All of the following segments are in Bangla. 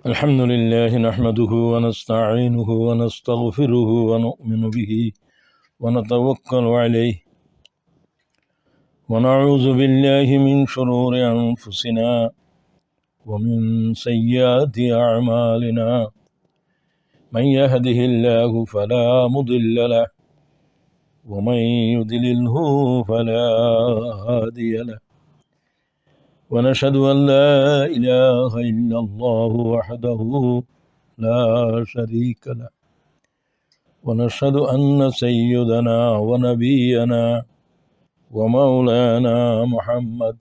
الحمد لله نحمده ونستعينه ونستغفره ونؤمن به ونتوكل عليه ونعوذ بالله من شرور أنفسنا ومن سيئات أعمالنا من يهده الله فلا مضل له ومن يضلله فلا هادي له ونشهد أن لا إله إلا الله وحده لا شريك له ونشهد أن سيدنا ونبينا ومولانا محمد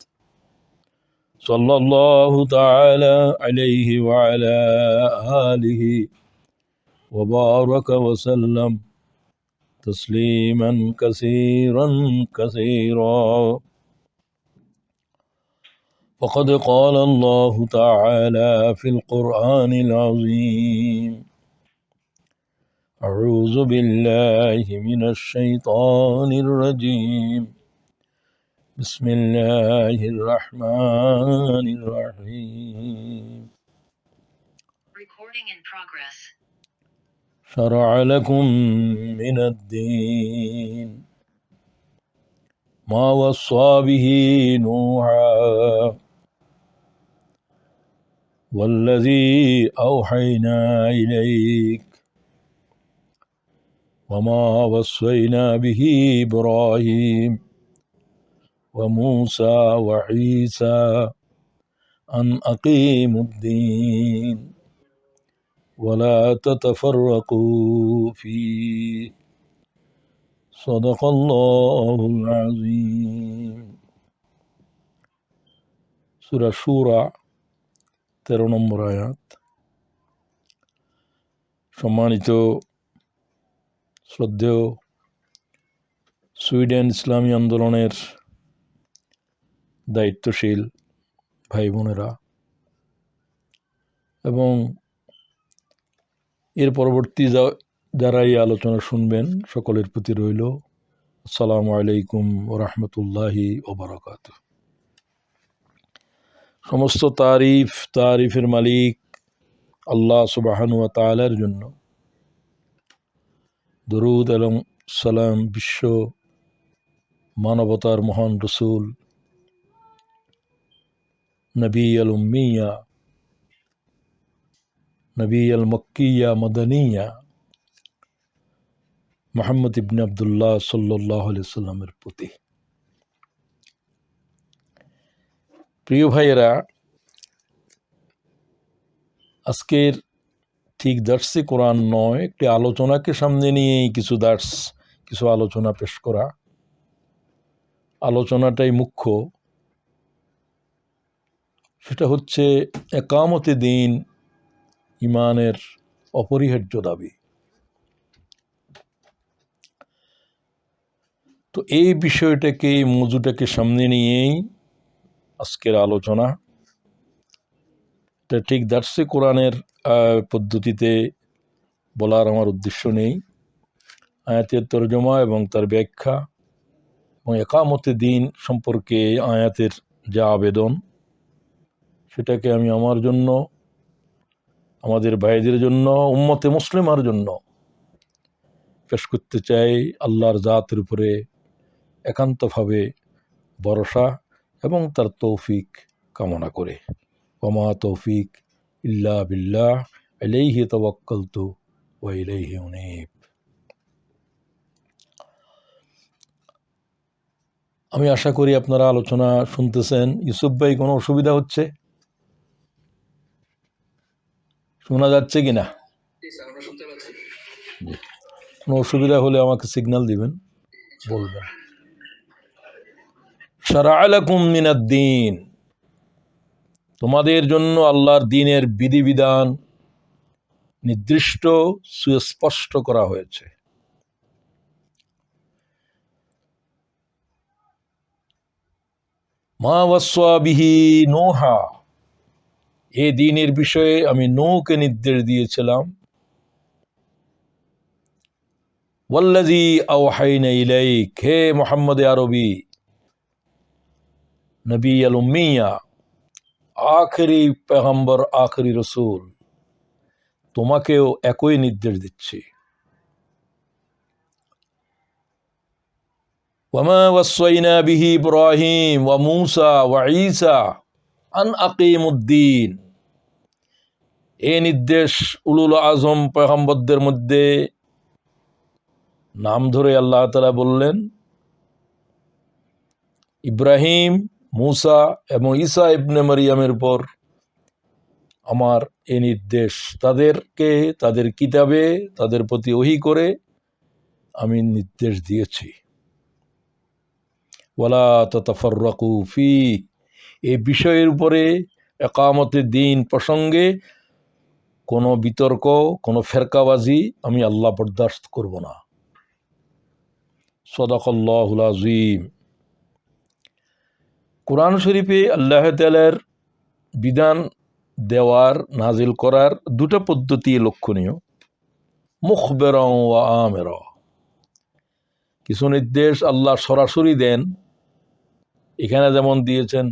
صلى الله تعالى عليه وعلى آله وبارك وسلم تسليما كثيرا كثيرا. وقد قال الله تعالى في القرآن العظيم: أعوذ بالله من الشيطان الرجيم. بسم الله الرحمن الرحيم. Recording in progress. شرع لكم من الدين ما وصى به نوحا والذي أوحينا إليك وما وصينا به إبراهيم وموسى وعيسى أن أقيموا الدين ولا تتفرقوا فيه صدق الله العظيم. সূরা শূরা 13 নম্বর আয়াত। সম্মানিত শ্রদ্ধেয় সুইডেন ইসলামী আন্দোলনের দায়িত্বশীল ভাই বোনেরা এবং এর পরবর্তী যারা এই আলোচনা শুনবেন সকলের প্রতি রইল আসসালামু আলাইকুম ওয়া রাহমাতুল্লাহি ওয়া বারাকাতুহু। সমস্ত তারিফের মালিক আল্লাহ সুবহানাহু ওয়া তাআলার জন্য দরুদ এবং সালাম বিশ্ব মানবতার মহান রসুল নবী আল উম্মিয়া নবী আল মক্কিয়া মদনিয়া মুহাম্মদ ইবনে আব্দুল্লাহ সাল্লাল্লাহু আলাইহি সাল্লামের প্রতি। প্রিয় ভাইয়েরা, আজকের ঠিক দার্সে কোরআন নয়, একটি আলোচনাকে সামনে নিয়েই কিছু আলোচনা পেশ করা। আলোচনাটাই মুখ্য, সেটা হচ্ছে একামতে দ্বীন ইমানের অপরিহার্য দাবি। তো এই বিষয়টাকে, এই মওজুটাকে সামনে নিয়েই আজকের আলোচনা। এটা ঠিক দার্সে কোরআনের পদ্ধতিতে বলার আমার উদ্দেশ্য নেই। আয়াতের তরজমা এবং তার ব্যাখ্যা এবং একামতে দ্বীন সম্পর্কে আয়াতের যা আবেদন, সেটাকে আমি আমার জন্য, আমাদের ভাইদের জন্য, উম্মতে মুসলিমার জন্য পেশ করতে চাই, আল্লাহর জাতের উপরে একান্তভাবে ভরসা এবং তার তৌফিক কামনা করে। ওমা তৌফিক ইল্লা বিল্লাহ আলাইহি তাওয়াক্কালতু ওয়া ইলাইহি উনীব। আমি আশা করি আপনারা আলোচনা শুনতেছেন। ইউসুফ ভাই, কোনো অসুবিধা হচ্ছে? শোনা যাচ্ছে কিনা? কোনো অসুবিধা হলে আমাকে সিগন্যাল দিবেন, বলবেন। শারা'a লাকুম মিনাদ দ্বীন, তোমাদের জন্য আল্লাহর দ্বীনের বিধিবিধান নির্দিষ্ট, সুস্পষ্ট করা হয়েছে। মা ওয়াসা বিহি নূহা, এই দ্বীনের বিষয়ে আমি নূহকে নির্দেশ দিয়েছিলাম। ওয়াল্লাযী আওহাইনা ইলাইক, হে মুহাম্মদ আরবি নবী আল উম্মিয়া, আখেরি পেগম্বর, আখেরি রসুল, তোমাকেও একই নির্দেশ দিচ্ছি। ওয়ামা ওয়াসাইনা বিহি ইব্রাহিম ওয়া মূসা ওয়া ঈসা আন আকিমুদ্দিন, এই নির্দেশ উলুল আজম পয়গম্বরদের মধ্যে নাম ধরে আল্লাহ তাআলা বললেন, ইব্রাহিম, মূসা এবং ঈসা ইবনে মারিয়ামের পর আমার এই নির্দেশ, তাদেরকে তাদের কিতাবে তাদের প্রতি ওহী করে আমি নির্দেশ দিয়েছি। ওয়ালা তাতাফাররাকু ফি, এই বিষয়ের উপরে একামতে দিন প্রসঙ্গে কোনো বিতর্ক, কোনো ফেরকাবাজি আমি আল্লাহ বরদাস্ত করব না। সাদাকাল্লাহুল আযীম। কোরআন শরীফে আল্লাহ তাআলার বিধান দেওয়ার, নাজিল করার দুটো পদ্ধতি লক্ষণীয়। মুখবেরা ওয়া আমেরা, কিছু নির্দেশ আল্লাহ সরাসরি দেন, এখানে যেমন দিয়েছেন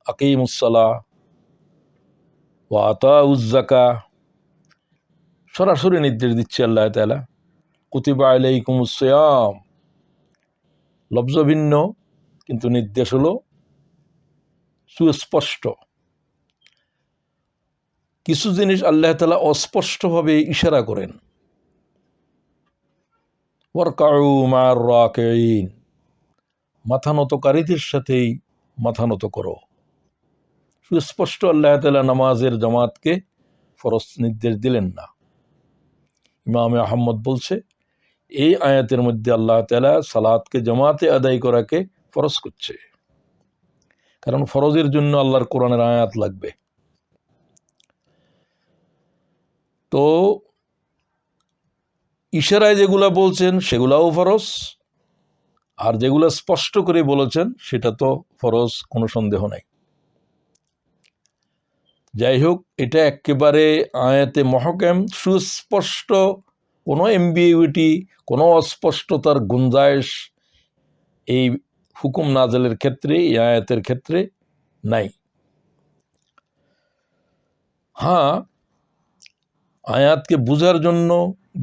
আকিমুসসালাহ ওয়া আতাউজ যাকাহ, সরাসরি নির্দেশ দিচ্ছে আল্লাহ তাআলা। কুতিবা আলাইকুমুস সিয়াম, লফজ ভিন্ন কিন্তু নির্দেশ হলো সুস্পষ্ট। কিছু জিনিস আল্লাহ তাআলা অস্পষ্টভাবে ইশারা করেন, ওয়ারকাউ মা'আর রাকিঈন, মাথা নতকারীদের সাথেই মাথা নত করো। সুস্পষ্ট আল্লাহ তাআলা নামাজের জামাতকে ফরজ নির্দেশ দিলেন না। ইমাম আহমদ বলছে, এই আয়াতের মধ্যে আল্লাহ তাআলা সালাতকে জামাতে আদায় করাকে ফরজ করছে, কারণ ফরজের জন্য আল্লাহর কোরআনের আয়াত লাগবে। তো ইশারায় যেগুলা বলছেন সেগুলাও ফরজ, আর যেগুলো স্পষ্ট করে বলেছেন সেটা তো ফরজ, কোনো সন্দেহ নাই। যাই হোক, এটা একেবারে আয়াতে মহকাম, সুস্পষ্ট, কোনো এমবিগুইটি, কোনো অস্পষ্টতার গুঞ্জাইশ এই হুকুম নাজেলের ক্ষেত্রে, এই আয়াতের ক্ষেত্রে নাই। হ্যাঁ, আয়াতকে বোঝার জন্য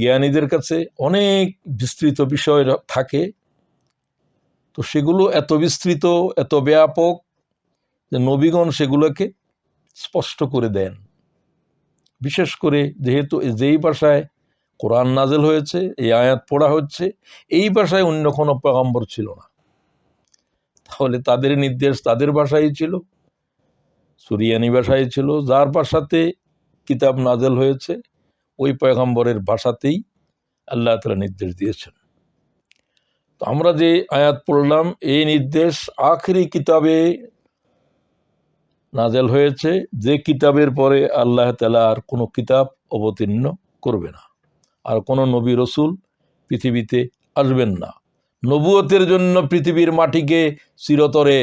জ্ঞানীদের কাছে অনেক বিস্তৃত বিষয় থাকে, তো সেগুলো এত বিস্তৃত, এত ব্যাপক যে নবীগণ সেগুলোকে স্পষ্ট করে দেন। বিশেষ করে যেহেতু যেই ভাষায় কোরআন নাজেল হয়েছে, এই আয়াত পড়া হচ্ছে, এই ভাষায় অন্য কোনো পয়গম্বর ছিল না, তাহলে তাদের নির্দেশ তাদের ভাষায় ছিল, সুরিয়ানি ভাষায় ছিল। যার ভাষাতে কিতাব নাজেল হয়েছে ওই পয়গম্বরের ভাষাতেই আল্লাহ তাআলা নির্দেশ দিয়েছেন। তো আমরা যে আয়াত পড়লাম, এই নির্দেশ আখেরি কিতাবে নাজেল হয়েছে, যে কিতাবের পরে আল্লাহ তাআলা আর কোনো কিতাব অবতীর্ণ করবে না, আর কোনো নবী রসুল পৃথিবীতে আসবেন না। নবুয়তের জন্য পৃথিবীর মাটিকে চিরতরে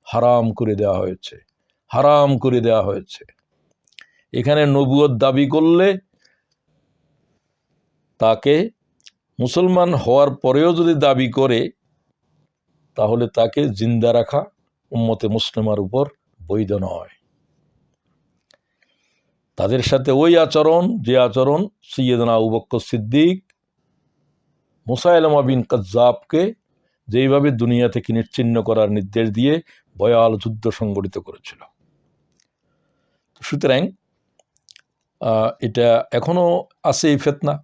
হারাম করে দেওয়া হয়েছে, হারাম করে দেওয়া হয়েছে। এখানে নবুয়ত দাবি করলে তাকে, মুসলমান হওয়ার পরেও যদি দাবি করে, তাহলে তাকে জিন্দা রাখা উম্মতে মুসলিমার উপর বৈধ নয়। তাদের সাথে ওই আচরণ, যে আচরণ সাইয়্যিদনা আবু বকর সিদ্দিক মুসাইলামা বিন কাজ্জাবকে যেইভাবে দুনিয়া থেকে নিশ্চিহ্ন করার নির্দেশ দিয়ে ভয়াল যুদ্ধ সংগঠিত করেছিল। সুতরাং এটা এখনো আছে এই ফিতনা।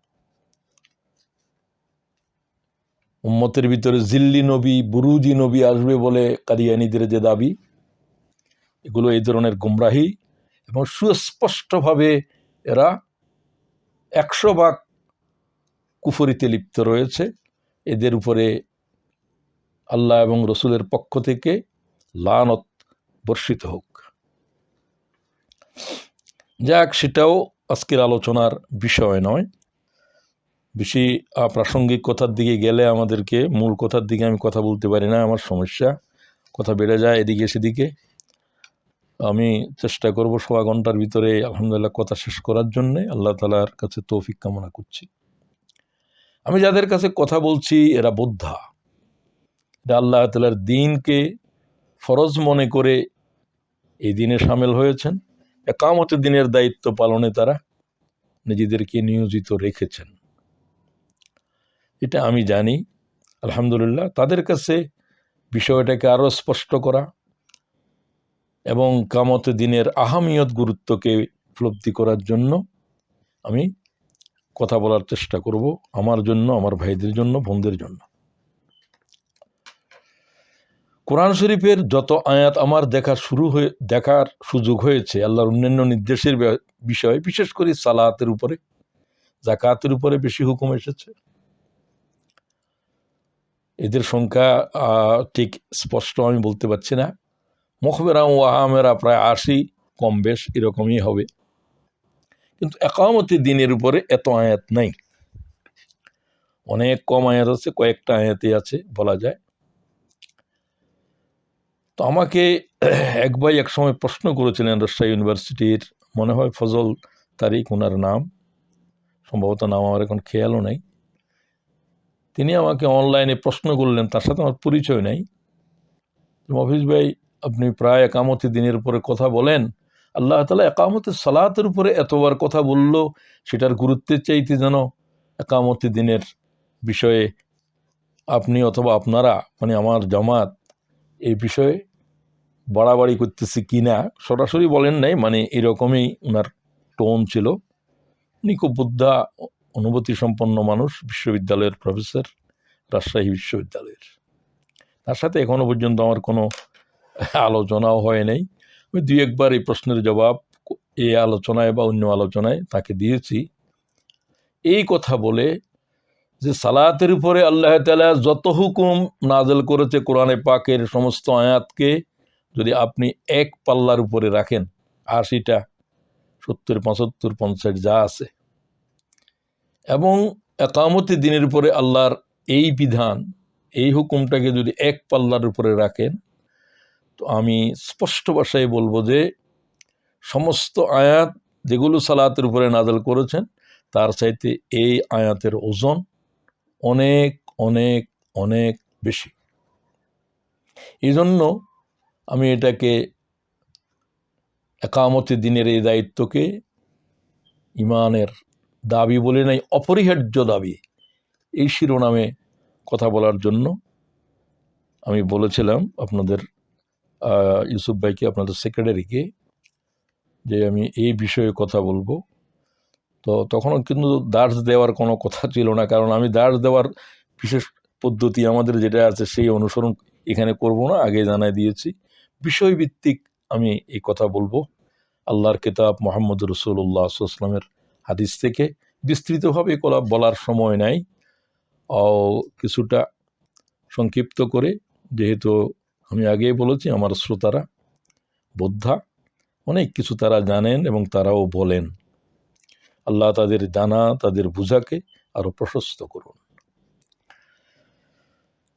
উম্মতের ভিতরে জিল্লি নবী, বুরুজি নবী আসবে বলে কাদিয়ানীদের যে দাবি, এগুলো এই ধরনের গুমরাহি, এবং সুস্পষ্টভাবে এরা 100 ভাগ কুফরিতে লিপ্ত রয়েছে। এদের উপরে আল্লাহ এবং রসুলের পক্ষ থেকে লানত বর্ষিত হোক। যাক, সেটাও আজকের আলোচনার বিষয় নয়। বেশি প্রাসঙ্গিক কথার দিকে গেলে আমাদেরকে, মূল কথার দিকে আমি কথা বলতে পারি না, আমার সমস্যা, কথা বেড়ে যায় এদিকে সেদিকে। আমি চেষ্টা করব 1.25 ঘন্টার ভিতরে আলহামদুলিল্লাহ কথা শেষ করার জন্যে। আল্লাহ তাআলার কাছে তৌফিক কামনা করছি। আমি যাদের কাছে কথা বলছি এরা বোদ্ধা, এরা আল্লাহ তাআলার দ্বীনকে ফরজ মনে করে এই দিনে সামিল হয়েছেন, একামতে দিনের দায়িত্ব পালনে তারা নিজেদেরকে নিয়োজিত রেখেছেন। এটা আমি জানি। আলহামদুলিল্লাহ, তাদের কাছে বিষয়টাকে আরও স্পষ্ট করা এবং কিয়ামতের দিনের আহামিয়ত গুরুত্বকে উপলব্ধি করার জন্য আমি কথা বলার চেষ্টা করব, আমার জন্য, আমার ভাইদের জন্য, বোনদের জন্য। কোরআন শরীফের যত আয়াত আমার দেখার সুযোগ হয়েছে আল্লাহর অন্যান্য নির্দেশের বিষয়ে, বিশেষ করে সালাতের উপরে, যাকাতের উপরে বেশি হুকুম এসেছে। এদের সংখ্যা ঠিক স্পষ্ট আমি বলতে পারছি না, মুখবেরা ও আহামেরা প্রায় 80 কম বেশ এরকমই হবে, কিন্তু ইকামতি দ্বীনের উপরে এত আয়াত নাই। অনেক কম আয়াত আছে, কয়েকটা আয়াতই আছে বলা যায়। তো আমাকে এক ভাই এক সময় প্রশ্ন করেছিলেন, রাজশাহী ইউনিভার্সিটির, মনে হয় ফজল তারিক ওনার নাম, সম্ভবত নাম আমার এখন খেয়ালও নেই। তিনি আমাকে অনলাইনে প্রশ্ন করলেন, তার সাথে আমার পরিচয় নেই। মফিজ ভাই, আপনি প্রায় ইকামতি দ্বীনের উপরে কথা বলেন, আল্লাহ তাআলা ইকামতি সালাতের উপরে এতবার কথা বলল, সেটার গুরুত্বের চাইতে যেন ইকামতি দ্বীনের বিষয়ে আপনি অথবা আপনারা, মানে আমার জামাত, এই বিষয়ে বাড়াবাড়ি করতেছি কিনা, সরাসরি বলেন নাই, মানে এরকমই ওনার টোন ছিল। উনি খুব বুদ্ধা অনুভূতি সম্পন্ন মানুষ, বিশ্ববিদ্যালয়ের প্রফেসর, রাজশাহী বিশ্ববিদ্যালয়ের। তার সাথে এখনো পর্যন্ত আমার কোনো আলোচনাও হয় নাই। আমি দুই একবার এই প্রশ্নের জবাব এই আলোচনায় বা অন্য আলোচনায় তাকে দিয়েছি। এই কথা বলে যে সালাতের উপরে আল্লাহ তাআলা যত হুকুম নাযিল করেছে কোরআনে পাকের সমস্ত আয়াতকে যদি আপনি এক পাল্লার উপরে রাখেন, 80টা, 70, 75, 50 যা আছে, এবং ইকামতি দ্বীনের উপরে আল্লাহর এই বিধান, এই হুকুমটাকে যদি এক পাল্লার উপরে রাখেন, তো আমি স্পষ্ট ভাষায় বলবো যে সমস্ত আয়াত যেগুলো সালাতের উপরে নাযিল করেছেন, তার চাইতে এই আয়াতের ওজন অনেক অনেক অনেক বেশি। এই জন্য আমি এটাকে ইকামতি দ্বীনের এই দায়িত্বকে ইমানের দাবি বলে নাই, অপরিহার্য দাবি, এই শিরোনামে কথা বলার জন্য আমি বলেছিলাম আপনাদের ইউসুফ ভাইকে, আপনাদের সেক্রেটারিকে, যে আমি এই বিষয়ে কথা বলবো। তো তখনও কিন্তু দার্স দেওয়ার কোনো কথা ছিল না, কারণ আমি দার্স দেওয়ার বিশেষ পদ্ধতি আমাদের যেটা আছে সেই অনুসরণ এখানে করব না, আগে জানাই দিয়েছি। বিষয়ভিত্তিক আমি এই কথা বলবো, আল্লাহর কিতাব মুহাম্মদ রাসূলুল্লাহ সাল্লাল্লাহু আলাইহি ওয়াসাল্লামের হাদিস থেকে। বিস্তৃতভাবে বলার সময় নাই, কিছুটা সংক্ষিপ্ত করে, যেহেতু আমি আগেই বলেছি আমার শ্রোতারা বোদ্ধা, অনেক কিছু তারা জানেন এবং তারাও বলেন। আল্লাহ তাদের জানা, তাদের বুঝাকে আরো প্রশস্ত করুন।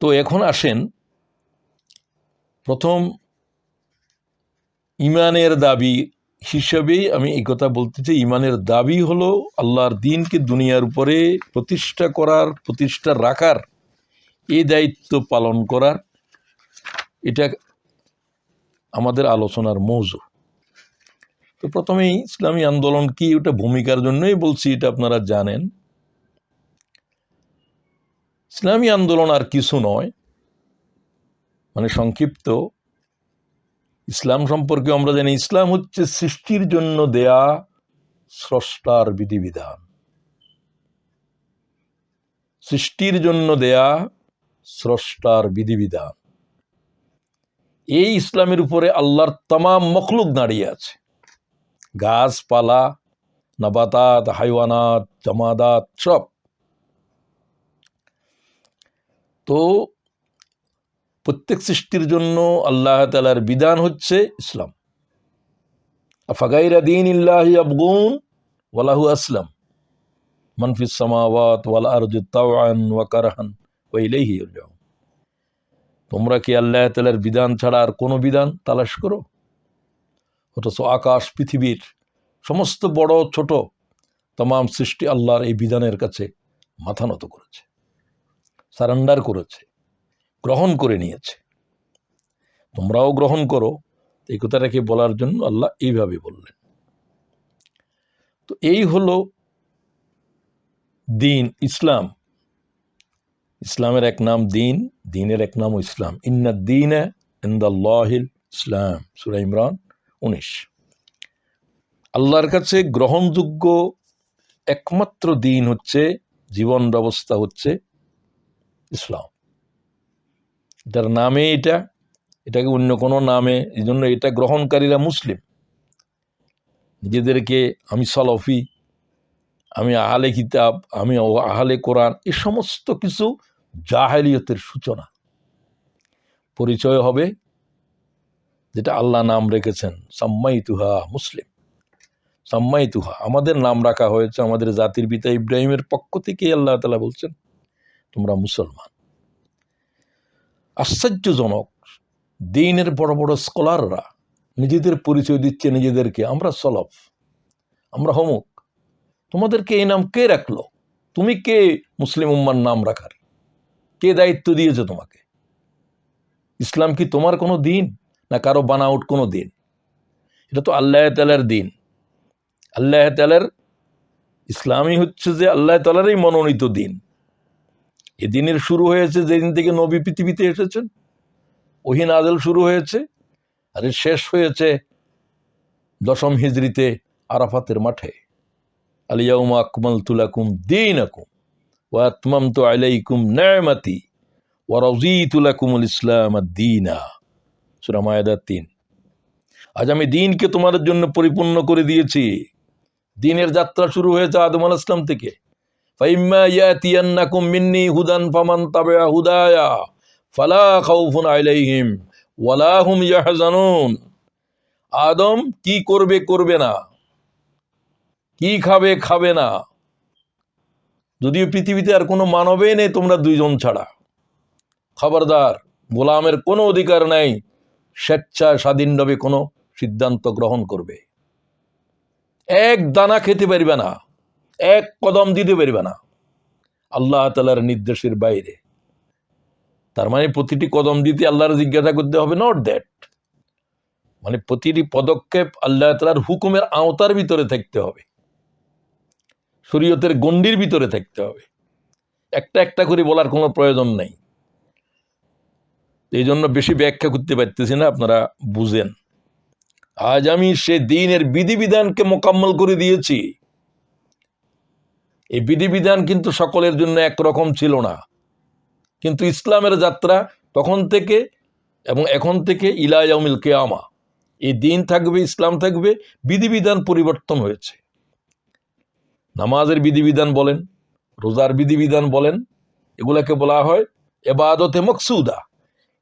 তো এখন আসেন, প্রথম ইমানের দাবি হিসেবেই আমি এই কথা বলতে চাই। ইমানের দাবি হলো আল্লাহর দ্বীনকে দুনিয়ার উপরে প্রতিষ্ঠা রাখার এই দায়িত্ব পালন করার, এটা আমাদের আলোচনার মৌজু। তো প্রথমেই ইসলামী আন্দোলন কি, ওটা ভূমিকার জন্যই বলছি, এটা আপনারা জানেন। ইসলামী আন্দোলন আর কিছু নয়, মানে সংক্ষিপ্ত ইসলাম সম্পর্কে আমরা জানি, ইসলাম হচ্ছে সৃষ্টির জন্য দেয়া স্রষ্টার বিধিবিধান, সৃষ্টির জন্য দেয়া স্রষ্টার বিধিবিধান। এই ইসলামের উপরে আল্লাহর তামাম মখলুক দাঁড়িয়ে আছে, গাছপালা, নাবাতাত, হাইওয়ানাত, জামাদাত, সব। তো প্রত্যেক সৃষ্টির জন্য আল্লাহ তাআলার বিধান হচ্ছে ইসলাম। আফাগাইরা দীনিল্লাহি ইয়াবগুন ওয়ালাহু আসলাম মান ফিস সামাওয়াত ওয়াল আরদি তাওআন ওয়া কারহান ওয়া ইলাইহি ইরজাউন। তোমরা কি আল্লাহ তাআলার বিধান ছাড়া আর কোনো বিধান তালাশ করো? অথচ আকাশ পৃথিবীর সমস্ত বড় ছোট तमाम সৃষ্টি আল্লাহর এই বিধানের কাছে মাথা নত করেছে, সারেন্ডার করেছে, গ্রহণ করে নিয়েছে। তোমরাও গ্রহণ করো। এই কথাটাকে বলার জন্য আল্লাহ এইভাবে বললেন। তো এই হলো দিন ইসলাম, ইসলামের এক নাম দিন, দিনের এক নাম ইসলাম। ইন্না দ্দীনা ইনদাল্লাহিল ইসলাম, সূরা ইমরান 19। আল্লাহর কাছে গ্রহণযোগ্য একমাত্র দিন হচ্ছে, জীবন ব্যবস্থা হচ্ছে ইসলাম। এটার নামে এটাকে অন্য কোনো নামে, এই জন্য এটা গ্রহণকারীরা মুসলিম। নিজেদেরকে আমি সলফি, আমি আহলে কিতাব, আমি আহলে কোরআন, এই সমস্ত কিছু জাহেলিয়তের সূচনা। পরিচয় হবে যেটা আল্লাহ নাম রেখেছেন, সাম্মাইতুহা মুসলিম। সাম্মাইতুহা, আমাদের নাম রাখা হয়েছে আমাদের জাতির পিতা ইব্রাহিমের পক্ষ থেকে। আল্লাহ তাআলা বলছেন তোমরা মুসলমান। আশ্চর্যজনক, দ্বীনের বড় বড় স্কলাররা নিজেদের পরিচয় দিচ্ছে নিজেদেরকে, আমরা সলফ, আমরা হমুক। তোমাদেরকে এই নাম কে রাখলো? তুমি কে মুসলিম উম্মার নাম রাখার? কে দায়িত্ব দিয়েছে তোমাকে? ইসলাম কি তোমার কোনো দিন, না কারো বানাউট কোনো দিন? এটা তো আল্লাহ তাআলার দিন। আল্লাহ তাআলার ইসলামই হচ্ছে যে আল্লাহ তাআলারই মনোনীত দিন। এ দিনের শুরু হয়েছে যেদিন থেকে নবী পৃথিবীতে এসেছেন, ওহী নাযিল শুরু হয়েছে, আর এর শেষ হয়েছে 10ম হিজরিতে আরাফাতের মাঠে। আল ইয়াউমা আকমালতু লাকুম দীনাকুম ওয়া আতমামতু আলাইকুম নি'মাতি ওয়া রাযীতু লাকুমুল ইসলাম দীনা, সূরা মায়েদা 3। আজ আমি দ্বীনকে তোমাদের জন্য পরিপূর্ণ করে দিয়েছি। দ্বীনের যাত্রা শুরু হয়েছে আদম আলাইহিস সালাম থেকে। ফাইম্মা ইয়াতিয়ান্নাকুম মিন্নী হুদান ফামান তাবিআ হুদায়া ফালা খাউফুন আলাইহিম ওয়ালা হুম ইয়াহজানুন। আদম কি করবে করবে না, কি খাবে খাবে না, যদিও পৃথিবীতে আর কোনো মানবই নেই তোমরা দুইজন ছাড়া। খবরদার, গোলামের কোনো অধিকার নাই স্বেচ্ছায় স্বাধীনভাবে কোনো সিদ্ধান্ত গ্রহণ করবে। এক দানা খেতে পারবে না, এক কদম দিতে পারবে না আল্লাহ তাআলার নির্দেশের বাইরে। তার মানে প্রতিটি কদম দিতে আল্লাহর জিজ্ঞাসা করতে হবে? নট দ্যাট, মানে প্রতিটি পদক্ষেপ আল্লাহ তাআলার হুকুমের আওতার ভিতরে থাকতে হবে, শরীয়তের গণ্ডির ভিতরে থাকতে হবে। একটা একটা করে বলার কোনো প্রয়োজন নেই। এই জন্য বেশি ব্যাখ্যা করতে পারতেছি না, আপনারা বুঝেন। আজ আমি সে দ্বীনের বিধিবিধানকে মোকাম্মল করে দিয়েছি। এই বিধিবিধান কিন্তু সকলের জন্য একরকম ছিল না, কিন্তু ইসলামের যাত্রা তখন থেকে এবং এখন থেকে ইলা ইয়াউমিল কিয়ামা, এই দিন থাকবে, ইসলাম থাকবে, বিধিবিধান পরিবর্তন হয়েছে। নামাজের বিধিবিধান বলেন, রোজার বিধিবিধান বলেন, এগুলাকে বলা হয় ইবাদতে মকসুদা।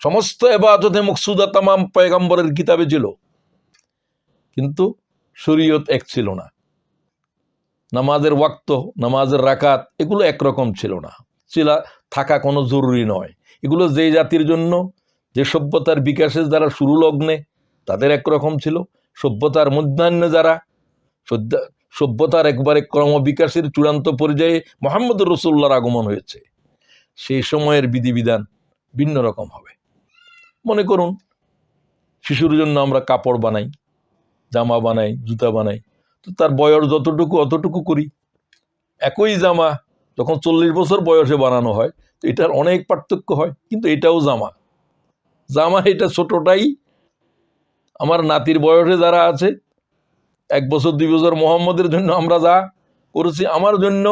সমস্ত ইবাদতে মকসুদা তামাম পয়গম্বরের কিতাবে ছিল, কিন্তু শরীয়ত এক ছিল না। নামাজের ওয়াক্ত, নামাজের রাকাত, এগুলো একরকম ছিল না, থাকা কোনো জরুরি নয়। এগুলো যে জাতির জন্য, যে সভ্যতার বিকাশের দ্বারা শুরু লগ্নে তাদের একরকম ছিল, সভ্যতার মধ্যাহ্নে যারা সভ্যতার একবারে ক্রমবিকাশের চূড়ান্ত পর্যায়ে মুহাম্মদুর রাসূলুল্লাহর আগমন হয়েছে, সেই সময়ের বিধিবিধান ভিন্ন রকম হবে। মনে করুন, শিশুর জন্য আমরা কাপড় বানাই, জামা বানাই, জুতা বানাই, তো তার বয়স যতটুকু অতটুকু করি। একই জামা যখন 40 বছর বয়সে বানানো হয়, তো এটার অনেক পার্থক্য হয়, কিন্তু এটাও জামা। এটা ছোটটাই আমার নাতির বয়সে যারা আছে, 1 বছর 2 বছর মোহাম্মদের জন্য আমরা যা করেছি, আমার জন্য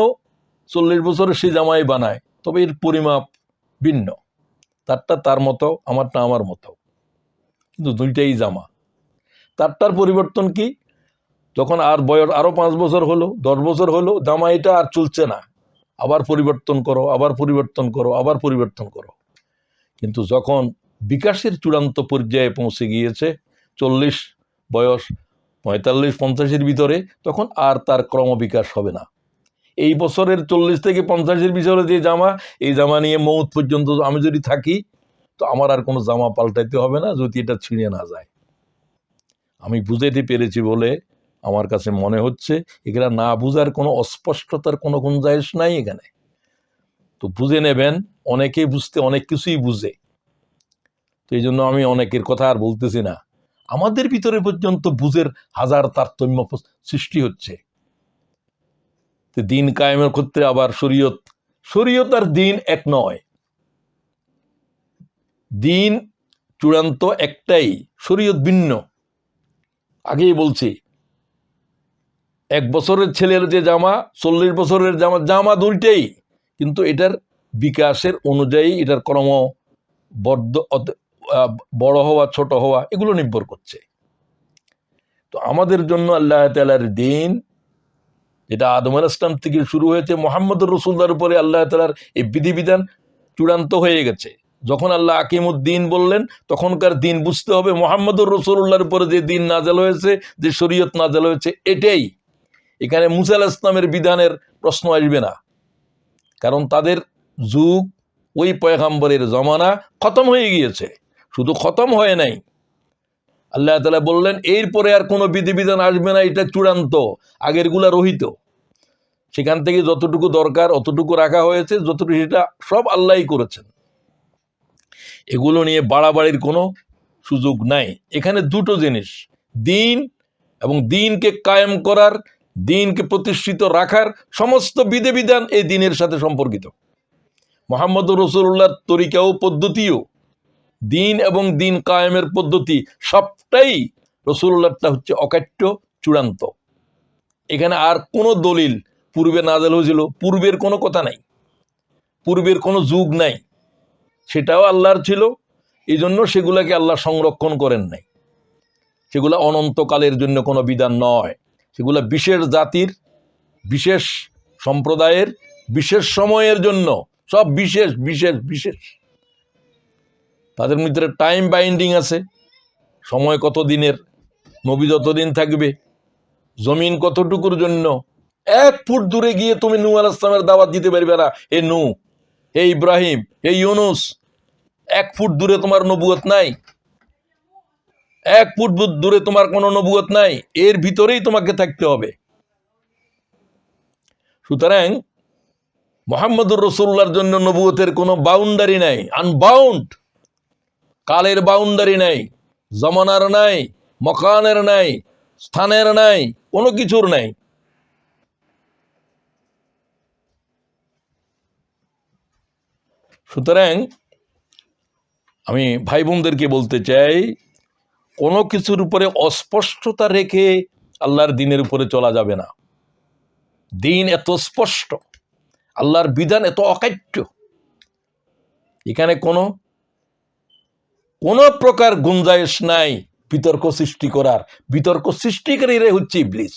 40 বছরের সে জামাই বানায়, তবে এর পরিমাপ ভিন্ন। তারটা তার মতো, আমারটা আমার মতো, কিন্তু দুইটাই জামা। তারটার পরিবর্তন কি, যখন আর বয়স আরো 5 বছর হলো, 10 বছর হলো, জামা এটা আর চলছে না, আবার পরিবর্তন করো, আবার পরিবর্তন করো, আবার পরিবর্তন করো। কিন্তু যখন বিকাশের চূড়ান্ত পর্যায়ে পৌঁছে গিয়েছে, 40 বয়স, 45-50-এর ভিতরে, তখন আর তার ক্রমবিকাশ হবে না। এই বছরের 40 থেকে 50-এর ভিতরে যে জামা, এই জামা নিয়ে মৌত পর্যন্ত আমি যদি থাকি, তো আমার আর কোনো জামা পাল্টাইতে হবে না, যদি এটা ছিঁড়ে না যায়। আমি বুঝাইতে পেরেছি বলে আমার কাছে মনে হচ্ছে, এগুলা না বুঝার কোনো অস্পষ্টতার কোনো গুঞ্জাইশ নাই এখানে। তো বুঝে নেবেন, অনেকেই বুঝতে অনেক কিছুই বুঝে, তো এই জন্য আমি অনেকের কথা আর বলতেছি না। আমাদের ভিতরে পর্যন্ত বুঝের হাজার তারতম্য সৃষ্টি হচ্ছে। তো দিন কায়েমের ক্ষেত্রে আবার শরীয়ত আর দিন এক নয়। দিন চূড়ান্ত একটাই, শরীয়ত ভিন্ন। আগেই বলছি, 1 বছরের ছেলের যে জামা, 40 বছরের জামা, জামা দুইটাই, কিন্তু এটার বিকাশের অনুযায়ী এটার বড় হওয়া ছোট হওয়া এগুলো নির্ভর করছে। তো আমাদের জন্য আল্লাহ তাআলার দিন, যেটা আদম আলাইহিস সালাম থেকে শুরু হয়েছে, মুহাম্মদুর রাসূলুল্লাহর উপরে আল্লাহ তাআলার এই বিধিবিধান চূড়ান্ত হয়ে গেছে। যখন আল্লাহ আকিমুদ্দিন বললেন, তখনকার দিন বুঝতে হবে মুহাম্মদুর রাসূলুল্লাহর উপরে যে দিন নাযিল হয়েছে, যে শরীয়ত নাযিল হয়েছে, এটাই। এখানে মুসা আলাইহিস সালামের বিধানের প্রশ্ন আসবে না, কারণ তাদের যুগ, ওই পয়গম্বরের জমানা খতম হয়ে গিয়েছে। শুধু খতম হয় নাই, আল্লাহ তাআলা বললেন এরপরে আর কোনো বিধিবিধান আসবে না, এটা চূড়ান্ত, আগেরগুলা রহিত। সেখান থেকে যতটুকু দরকার অতটুকু রাখা হয়েছে, যতটুকু সেটা সব আল্লাহই করেছেন। এগুলো নিয়ে বাড়াবাড়ির কোনো সুযোগ নাই। এখানে দুটো জিনিস, দিন এবং দিনকে কায়েম করার, দিনকে প্রতিষ্ঠিত রাখার সমস্ত বিধিবিধান এই দিনের সাথে সম্পর্কিত। মুহাম্মদুর রাসূলুল্লাহর তরিকা ও পদ্ধতিও, দিন এবং দিন কায়েমের পদ্ধতি সবটাই রাসূলুল্লাহরটা হচ্ছে অকাট্য, চূড়ান্ত। এখানে আর কোনো দলিল পূর্বে নাযিল হয়েছিল, পূর্বের কোনো কথা নাই, পূর্বের কোনো যুগ নাই, সেটাও আল্লাহর ছিল। এই জন্য সেগুলাকে আল্লাহ সংরক্ষণ করেন নাই। সেগুলা অনন্তকালের জন্য কোনো বিধান নয়, সেগুলা বিশেষ জাতির, বিশেষ সম্প্রদায়ের, বিশেষ সময়ের জন্য, সব বিশেষ বিশেষ বিশেষ। তাদের মধ্যে টাইম বাইন্ডিং আছে, সময় কত দিনের, নবী যতদিন থাকবে, জমিন কতটুকুর জন্য। 1 ফুট দূরে গিয়ে তুমি নূহ আলাইহিস সালামের দাওয়াত দিতে পারবে না। হে নূহ, হে ইব্রাহিম, হে ইউনুস, 1 ফুট দূরে তোমার নবুয়ত নাই, 1 ফুট দূরে তোমার কোনো নবুয়ত নাই, এর ভিতরেই তোমাকে থাকতে হবে। সুতরাং মুহাম্মদুর রাসূলুল্লাহর জন্য নবুয়তের কোনো বাউন্ডারি নাই, আনবাউন্ড। কালের বাউন্ডারি নাই, জমানার নাই, মকানের নাই, স্থানের নাই, কোনো কিছুর নাই। সুতরাং আমি ভাই বোনদেরকে বলতে চাই, কোনো কিছুর উপরে অস্পষ্টতা রেখে আল্লাহর দিনের উপরে চলা যাবে না। দিন এত স্পষ্ট, আল্লাহর বিধান এত অকাট্য, এখানে কোনো প্রকার গুঞ্জাইশ নাই বিতর্ক সৃষ্টি করার। বিতর্ক সৃষ্টিকারীরাই হচ্ছে ইবলিস।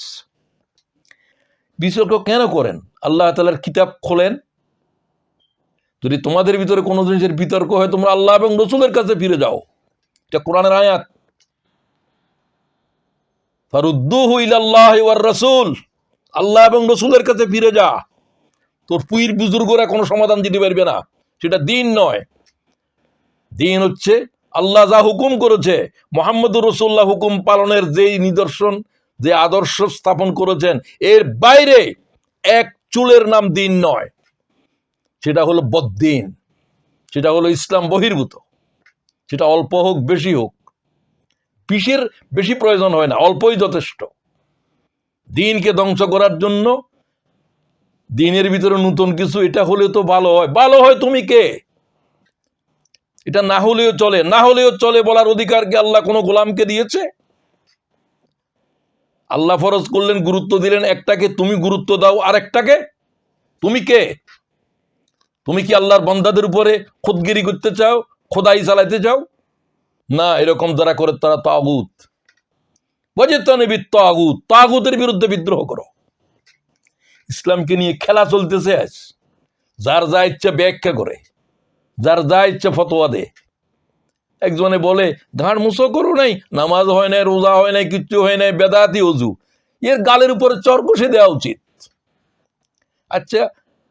বিতর্ক কেন করেন? আল্লাহ তাআলার কিতাব খোলেন, যদি তোমাদের ভিতরে কোনো জিনিসের বিতর্ক হয়, তোমরা আল্লাহ এবং রাসূলের কাছে ফিরে যাও। এটা কোরআনের আয়াত, ফারুদ্দুহু ইলাল্লাহি ওয়ার রাসূল, আল্লাহ এবং রাসূলের কাছে ফিরে যা। তোর পীর বুজুর্গরা কোনো সমাধান দিতে পারবে না, সেটা দিন নয়। দিন হচ্ছে আল্লাহ যা হুকুম করেছে, মুহাম্মদুর রাসূলুল্লাহ হুকুম পালনের যেই নিদর্শন, যে আদর্শ স্থাপন করেছেন, এর বাইরে এক চুলের নাম দিন নয়। সেটা হলো বদ্দিন, সেটা হলো ইসলাম বহির্ভূত। সেটা অল্প হোক বেশি হোক, বেশি প্রয়োজন হয় না, অল্পই যথেষ্ট। দিনকে ধ্বংস করার জন্য দিনের ভিতরে নতুন কিছু, এটা হলে তো ভালো হয়। ভালো হয় তুমি কে? এটা না হলেও চলে, না হলেও চলে বলার অধিকার কি আল্লাহ কোনো গোলামকে দিয়েছে? আল্লাহ ফরজ করলেন, গুরুত্ব দিলেন একটাকে, তুমি গুরুত্ব দাও আরেকটাকে। তুমি কে? তুমি কি আল্লাহর বান্দাদের উপরে খুদগিরি করতে চাও, খোদাই চালাতে চাও? না, এরকম যারা করে তারা তাগুত। তাগুত, তাগুতের বিরুদ্ধে বিদ্রোহ করো। ইসলামকে নিয়ে খেলা চলতেছে আজ, যার যা ইচ্ছা ব্যাখ্যা করে, যার যা ইচ্ছা ফতোয়া দে। একজনে বলে ঘাড় মুছো করো নাই, নামাজ হয় নাই, রোজা হয় নাই, কিচ্ছু হয় নাই, বেদাতি অজু। এর গালের উপরে চর কষে দেওয়া উচিত। আচ্ছা,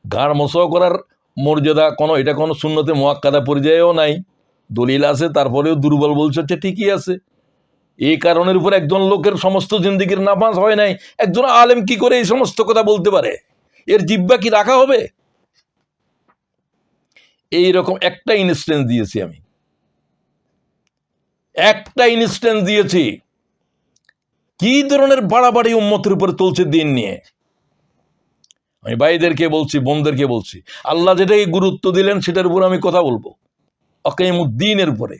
ঘাড় মুছো করার মর্যাদা এটা কোনো সুন্নতে মুআক্কাদা পর্যায়েও নাই, দলিল আছে, তারপরেও দুর্বল বলছে, ঠিকই আছে। এই কারণের উপর একজন লোকের সমস্ত জিন্দেগির নামাজ হয় নাই, একজন আলেম কি করে এই সমস্ত কথা বলতে পারে? এর জিহ্বা কি রাখা হবে? এইরকম একটা ইনস্ট্যান্স দিয়েছি আমি, একটা ইনস্ট্যান্স দিয়েছি কি ধরনের বাড়াবাড়ি উম্মতের উপরে চলছে দিন নিয়ে। আমি ভাইদেরকে বলছি, বোনদেরকে বলছি, আল্লাহ যেটাকে গুরুত্ব দিলেন সেটার উপর আমি কথা বলবো, অকাইমুদ্দিনের উপরে।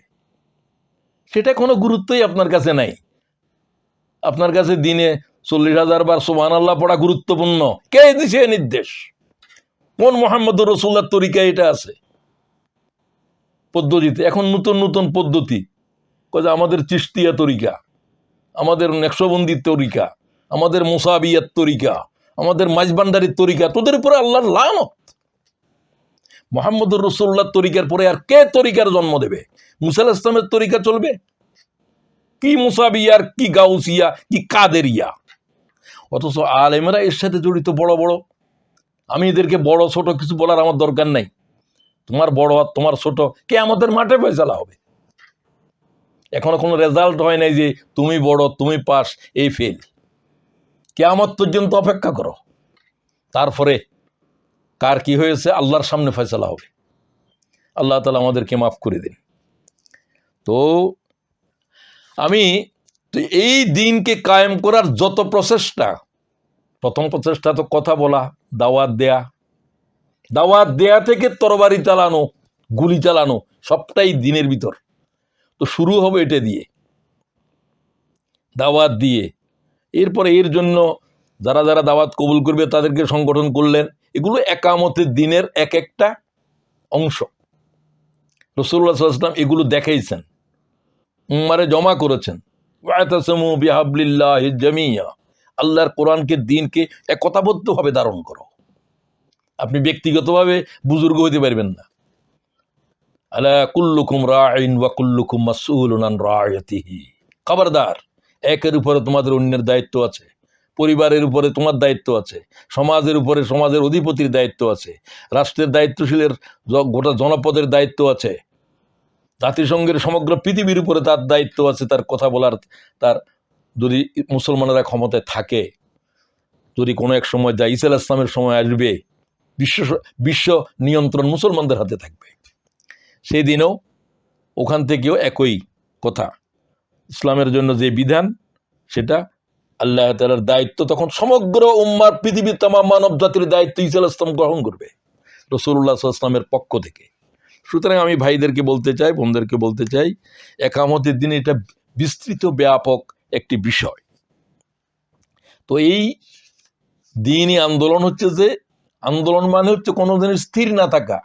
সেটা কোনো গুরুত্বই আপনার কাছে নাই। আপনার কাছে দিনে 40,000 বার সুবহানাল্লাহ পড়া গুরুত্বপূর্ণ। কে দিছে নির্দেশ? কোন মুহাম্মদুর রাসূলুল্লাহর তরিকা এটা আছে পদ্ধতিতে? এখন নতুন নতুন পদ্ধতি, আমাদের চিশতিয়া তরিকা, আমাদের নেকশবন্দির তরিকা, আমাদের মুসাবিয়াত তরিকা, আমাদের মাঝবান্ডারির তরিকা। তোদের উপরে আল্লাহর লানত। মুহাম্মদুর রাসূলুল্লাহর তরিকার পরে আর কে তরিকার জন্ম দেবে? মুসা আলাইহিস সালামের তরিকা চলবে? কি মুসাবিয়ার, কি গাউসিয়া, কি কাদেরিয়া? অথচ আলেমেরা এর সাথে জড়িত বড় বড়। আমি এদেরকে বড় ছোট কিছু বলার আমার দরকার নাই। তোমার বড় আর তোমার ছোট কে আমাদের মাঠে ফয়সালা হবে। এখনো কোনো রেজাল্ট হয় নাই যে তুমি বড়, তুমি পাস, এই ফেল। কিয়ামত পর্যন্ত অপেক্ষা করো, তারপরে কার কি হয়েছে আল্লাহর সামনে ফয়সালা হবে। আল্লাহ তাআলা আমাদেরকে মাফ করে দিন। তো এই দিনকে কায়েম করার যত প্রচেষ্টা, প্রথম প্রচেষ্টা তো কথা বলা, দাওয়াত দেয়া থেকে তরবারি চালানো, গুলি চালানো, সবটাই দিনের ভিতর। তো শুরু হবে এটা দিয়ে, দাওয়াত দিয়ে। এরপরে এর জন্য যারা যারা দাওয়াত কবুল করবে তাদেরকে সংগঠন করলেন। এগুলো একামতের দিনের এক একটা অংশ। রাসূলুল্লাহ সাল্লাল্লাহু আলাইহি ওয়াসাল্লাম এগুলো দেখাইছেন, উম্মারে জমা করেছেন। ওয়াতাসামু বিহাবলিল্লাহি জামিয়া, আল্লাহর কোরআনকে, দিনকে একতাবদ্ধভাবে ধারণ করো। আপনি ব্যক্তিগতভাবে বুজুর্গ হইতে পারবেন না। আলা কুল্লুকুম রাইন ওয়া কুল্লুকুম মাসউলুন আন রাইয়াতিহি। খবরদার, একের উপরে তোমাদের অন্যের দায়িত্ব আছে, পরিবারের উপরে তোমার দায়িত্ব আছে, সমাজের উপরে সমাজের অধিপতির দায়িত্ব আছে, রাষ্ট্রের দায়িত্বশীলের গোটা জনপদের দায়িত্ব আছে, জাতিসংঘের সমগ্র পৃথিবীর উপরে তার দায়িত্ব আছে, তার কথা বলার। তার যদি মুসলমানেরা ক্ষমতায় থাকে, যদি কোনো এক সময় যা ঈসা আলাইহিস সালামের সময় আসবে, বিশ্ব নিয়ন্ত্রণ মুসলমানদের হাতে থাকবে, সেই দিনও ওখান থেকেও একই কথা। ইসলামের জন্য যে বিধান, সেটা আল্লাহ তাআলার দায়িত্ব তখন সমগ্র উম্মার, পৃথিবীর তামাম মানব জাতির দায়িত্ব ঈসা আলাইহিস সালাম গ্রহণ করবে রাসূলুল্লাহ সাল্লাল্লাহু আলাইহি ওয়াসাল্লামের পক্ষ থেকে। সুতরাং আমি ভাইদেরকে বলতে চাই, বোনদেরকে বলতে চাই, একামতের দিনে এটা বিস্তৃত ব্যাপক একটি বিষয়। তো এই দিনই আন্দোলন হচ্ছে যে, আন্দোলন মানে হচ্ছে কোনোদিন স্থির না থাকা।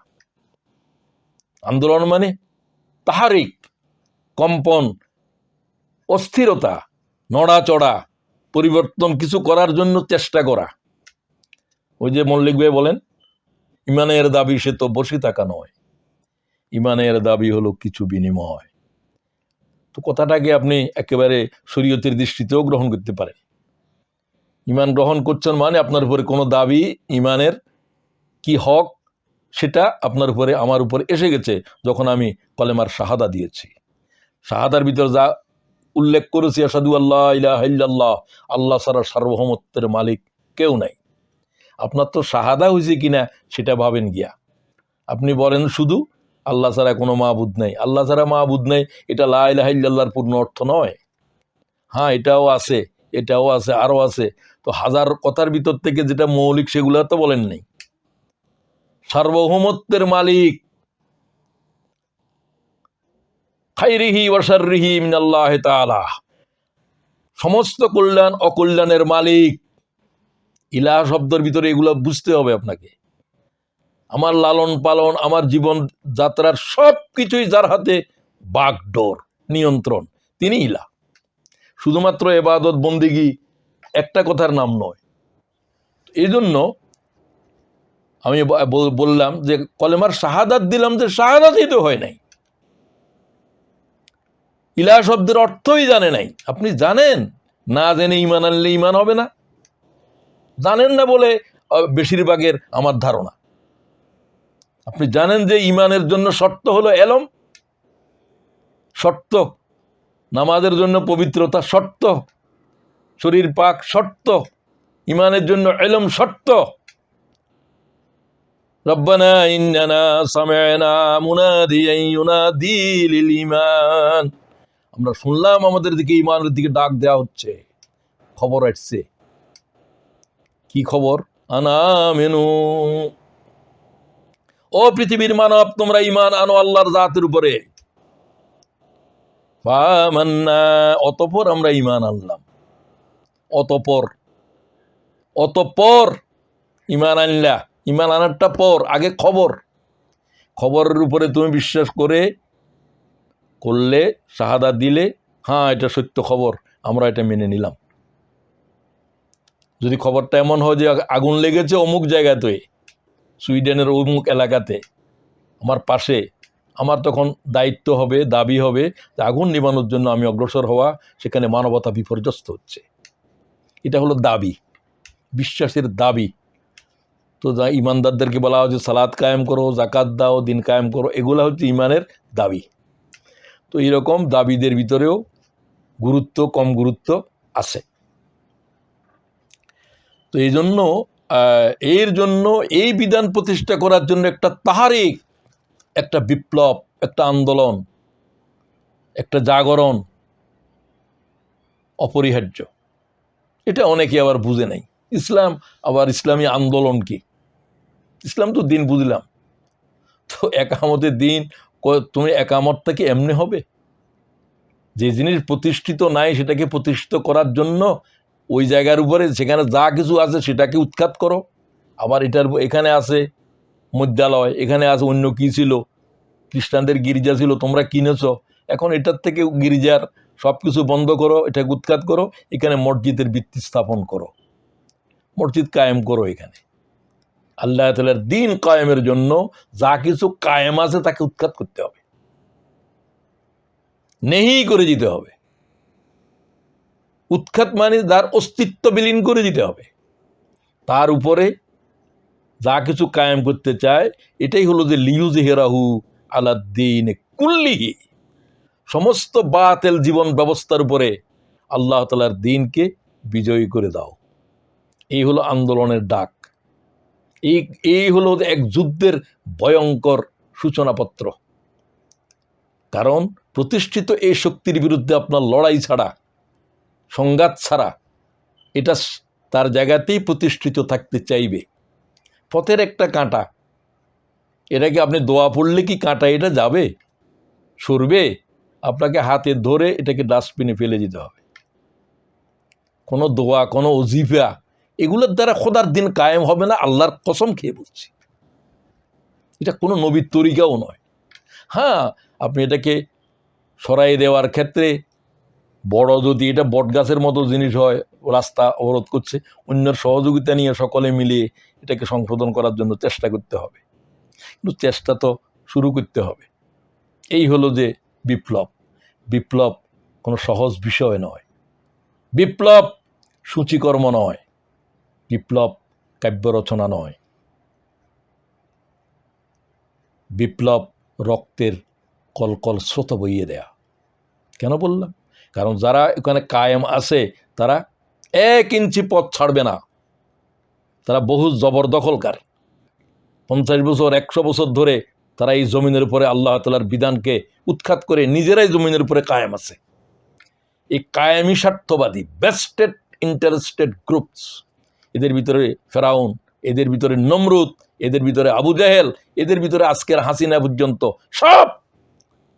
আন্দোলন মানে তাহারিক, কম্পন, অস্থিরতা, নড়াচড়া, পরিবর্তন কিছু করার জন্য চেষ্টা করা। ওই যে মল্লিক ভাই বলেন, ইমানের দাবি সে তো বসে থাকা নয়, ইমানের দাবি হলো কিছু বিনিময়। তো কথাটাকে আপনি একেবারে শরীয়তের দৃষ্টিতেও গ্রহণ করতে পারেন। ইমান গ্রহণ করছেন মানে আপনার উপরে কোনো দাবি, ইমানের কি হক, সেটা আপনার উপরে, আমার উপরে এসে গেছে যখন আমি কলেমার শাহাদা দিয়েছি। শাহাদার ভিতর যা উল্লেখ করেছি, আশহাদু আল্লা ইলাহা ইল্লাল্লাহ, আল্লাহ ছাড়া সার্বভৌমত্বের মালিক কেউ নাই। আপনার তো শাহাদা হয়েছে কিনা সেটা ভাবেন গিয়া। আপনি বলেন শুধু আল্লাহ ছাড়া কোনো মাবুদ নেই, আল্লাহ ছাড়া মাবুদ নেই, এটা লা ইলাহা ইল্লাল্লাহর পূর্ণ অর্থ নয়। হ্যাঁ, এটাও আছে, এটাও আছে, আরও আছে। তো হাজার কথার ভিতর থেকে যেটা মৌলিক সেগুলো তো বলেন নেই। সার্বভৌমত্বের মালিক, খাইরিহি ওয়া শাররিহি মিনাল্লাহি তাআলা, সমস্ত কল্যাণ অকল্যাণের মালিক। ইলাহ শব্দের ভিতরে এগুলো বুঝতে হবে আপনাকে। আমার লালন পালন, আমার জীবন যাত্রার সব কিছুই যার হাতে বাগডোর, নিয়ন্ত্রণ, তিনি ইলাহ। শুধুমাত্র ইবাদত বন্দেগী একটা কথার নাম নয়। এই জন্য আমি বললাম যে কলেমার শাহাদাত দিলাম, যে শাহাদাতই তো হয় নাই, ইলাহ শব্দের অর্থই জানে নাই। আপনি জানেন, না জেনে ইমান আনলে ইমান হবে না। জানেন না বলে বেশিরভাগের আমার ধারণা। আপনি জানেন যে ইমানের জন্য শর্ত হলো এলম, শর্ত, নামাজের জন্য পবিত্রতা শর্ত, শরীর পাক শর্ত, ইমানের জন্য এলম শর্ত। রব্বানা ইন্নানা সামি'না মুনাদিয়ান ইউনাদি লিল ঈমান, আমরা শুনলাম আমাদের দিকে ইমানের দিকে ডাক দেওয়া হচ্ছে। খবর আসছে, কি খবর? আনামিনু, ও পৃথিবীর মানব, তোমরা ঈমান আনো আল্লাহর জাতের উপরে। ফামান্না, অতঃপর আমরা ঈমান আনলাম। অতঃপর ঈমান আনলা, ঈমান আনারটা পর, আগে খবরের উপরে তুমি বিশ্বাস করলে, শাহাদাত দিলে, হ্যাঁ এটা সত্য খবর, আমরা এটা মেনে নিলাম। যদি খবরটা এমন হয় যে আগুন লেগেছে অমুক জায়গাতে, সুইডেনের অমুক এলাকাতে আমার পাশে, আমার তখন দায়িত্ব হবে, দাবি হবে যে আগুন নিবানোর জন্য আমি অগ্রসর হওয়া, সেখানে মানবতা বিপর্যস্ত হচ্ছে। এটা হলো দাবি, বিশ্বাসের দাবি। তো যা ইমানদারদেরকে বলা হচ্ছে সালাত কায়েম করো, জাকাত দাও, দিন কায়েম করো, এগুলো হচ্ছে ইমানের দাবি। তো এইরকম দাবিদের ভিতরেও গুরুত্ব কম গুরুত্ব আছে। তো এই জন্য এই বিধান প্রতিষ্ঠা করার জন্য একটা তাহারিক, একটা বিপ্লব, একটা আন্দোলন, একটা জাগরণ অপরিহার্য। এটা অনেকে আবার বুঝে নাই। ইসলামী আন্দোলন কি? ইসলাম তো দিন বুঝলাম, তো একামতের দিন, তুমি একামতটা কি এমনি হবে? যে জিনিস প্রতিষ্ঠিত নাই সেটাকে প্রতিষ্ঠিত করার জন্য ওই জায়গার উপরে সেখানে যা কিছু আছে সেটাকে উৎখাত করো। আবার এখানে আছে মধ্যালয়, এখানে আছে অন্য কি ছিল, খ্রিস্টানদের গির্জা ছিল, তোমরা কিনেছ, এখন এটার থেকে গির্জার সব কিছু বন্ধ করো, এটাকে উৎখাত করো, এখানে মসজিদের ভিত্তি স্থাপন করো, মসজিদ কায়েম করো। এখানে আল্লাহ তাআলার দিন কায়েমের জন্য যা কিছু কায়েম আছে তাকে উৎখাত করতে হবে, নেহি করে দিতে হবে। উৎখাত মানে তার অস্তিত্ব বিলীন করে দিতে হবে। তার উপরে যা কিছু কায়েম করতে চায়, এটাই হলো যে লিইয়ুযহিরাহু আলাদ্দীন কুল্লিহি, সমস্ত বাতিল জীবন ব্যবস্থার উপরে আল্লাহ তাআলার দ্বীনকে বিজয়ী করে দাও। এই হলো আন্দোলনের ডাক। এই হলো এক যুদ্ধের ভয়ঙ্কর সূচনাপত্র। কারণ প্রতিষ্ঠিত এই শক্তির বিরুদ্ধে আপনার লড়াই ছাড়া, সংঘাত ছাড়া, এটা তার জায়গাতেই প্রতিষ্ঠিত থাকতে চাইবে। পথের একটা কাঁটা, এটাকে আপনি দোয়া পড়লে কি কাঁটা এটা যাবে, সরবে? আপনাকে হাতে ধরে এটাকে ডাস্টবিনে ফেলে দিতে হবে। কোনো দোয়া, কোনো ওজিফা, এগুলোর দ্বারা খোদার দিন কায়েম হবে না, আল্লাহর কসম খেয়ে বলছি। এটা কোনো নবীর তরিকাও নয়। হ্যাঁ, আপনি এটাকে সরাই দেওয়ার ক্ষেত্রে বড়, যদি এটা বট গাছের মতো জিনিস হয়, রাস্তা অবরোধ করছে, অন্যের সহযোগিতা নিয়ে সকলে মিলিয়ে এটাকে সংশোধন করার জন্য চেষ্টা করতে হবে। কিন্তু চেষ্টা তো শুরু করতে হবে। এই হলো যে বিপ্লব। বিপ্লব কোনো সহজ বিষয় নয়, বিপ্লব সূচিকর্ম নয়, বিপ্লব কাব্য রচনা নয়, বিপ্লব রক্তের কলকল স্রোত বইয়ে দেয়া। কেন বললাম? কারণ যারা এখানে কায়েম আছে তারা 1 ইঞ্চি পথ ছাড়বে না। তারা বহু জবরদখলকার। 50 বছর 100 বছর ধরে তারা এই জমিনের উপরে আল্লাহ তাআলার বিধানকে উৎখাত করে নিজেরাই জমিনের উপরে কায়েম আছে। এই কায়েমি স্বার্থবাদী বেস্টেড ইন্টারেস্টেড গ্রুপস, এদের ভিতরে ফেরাউন, এদের ভিতরে নমরুদ, এদের ভিতরে আবু জাহেল, এদের ভিতরে আজকের হাসিনা পর্যন্ত, সব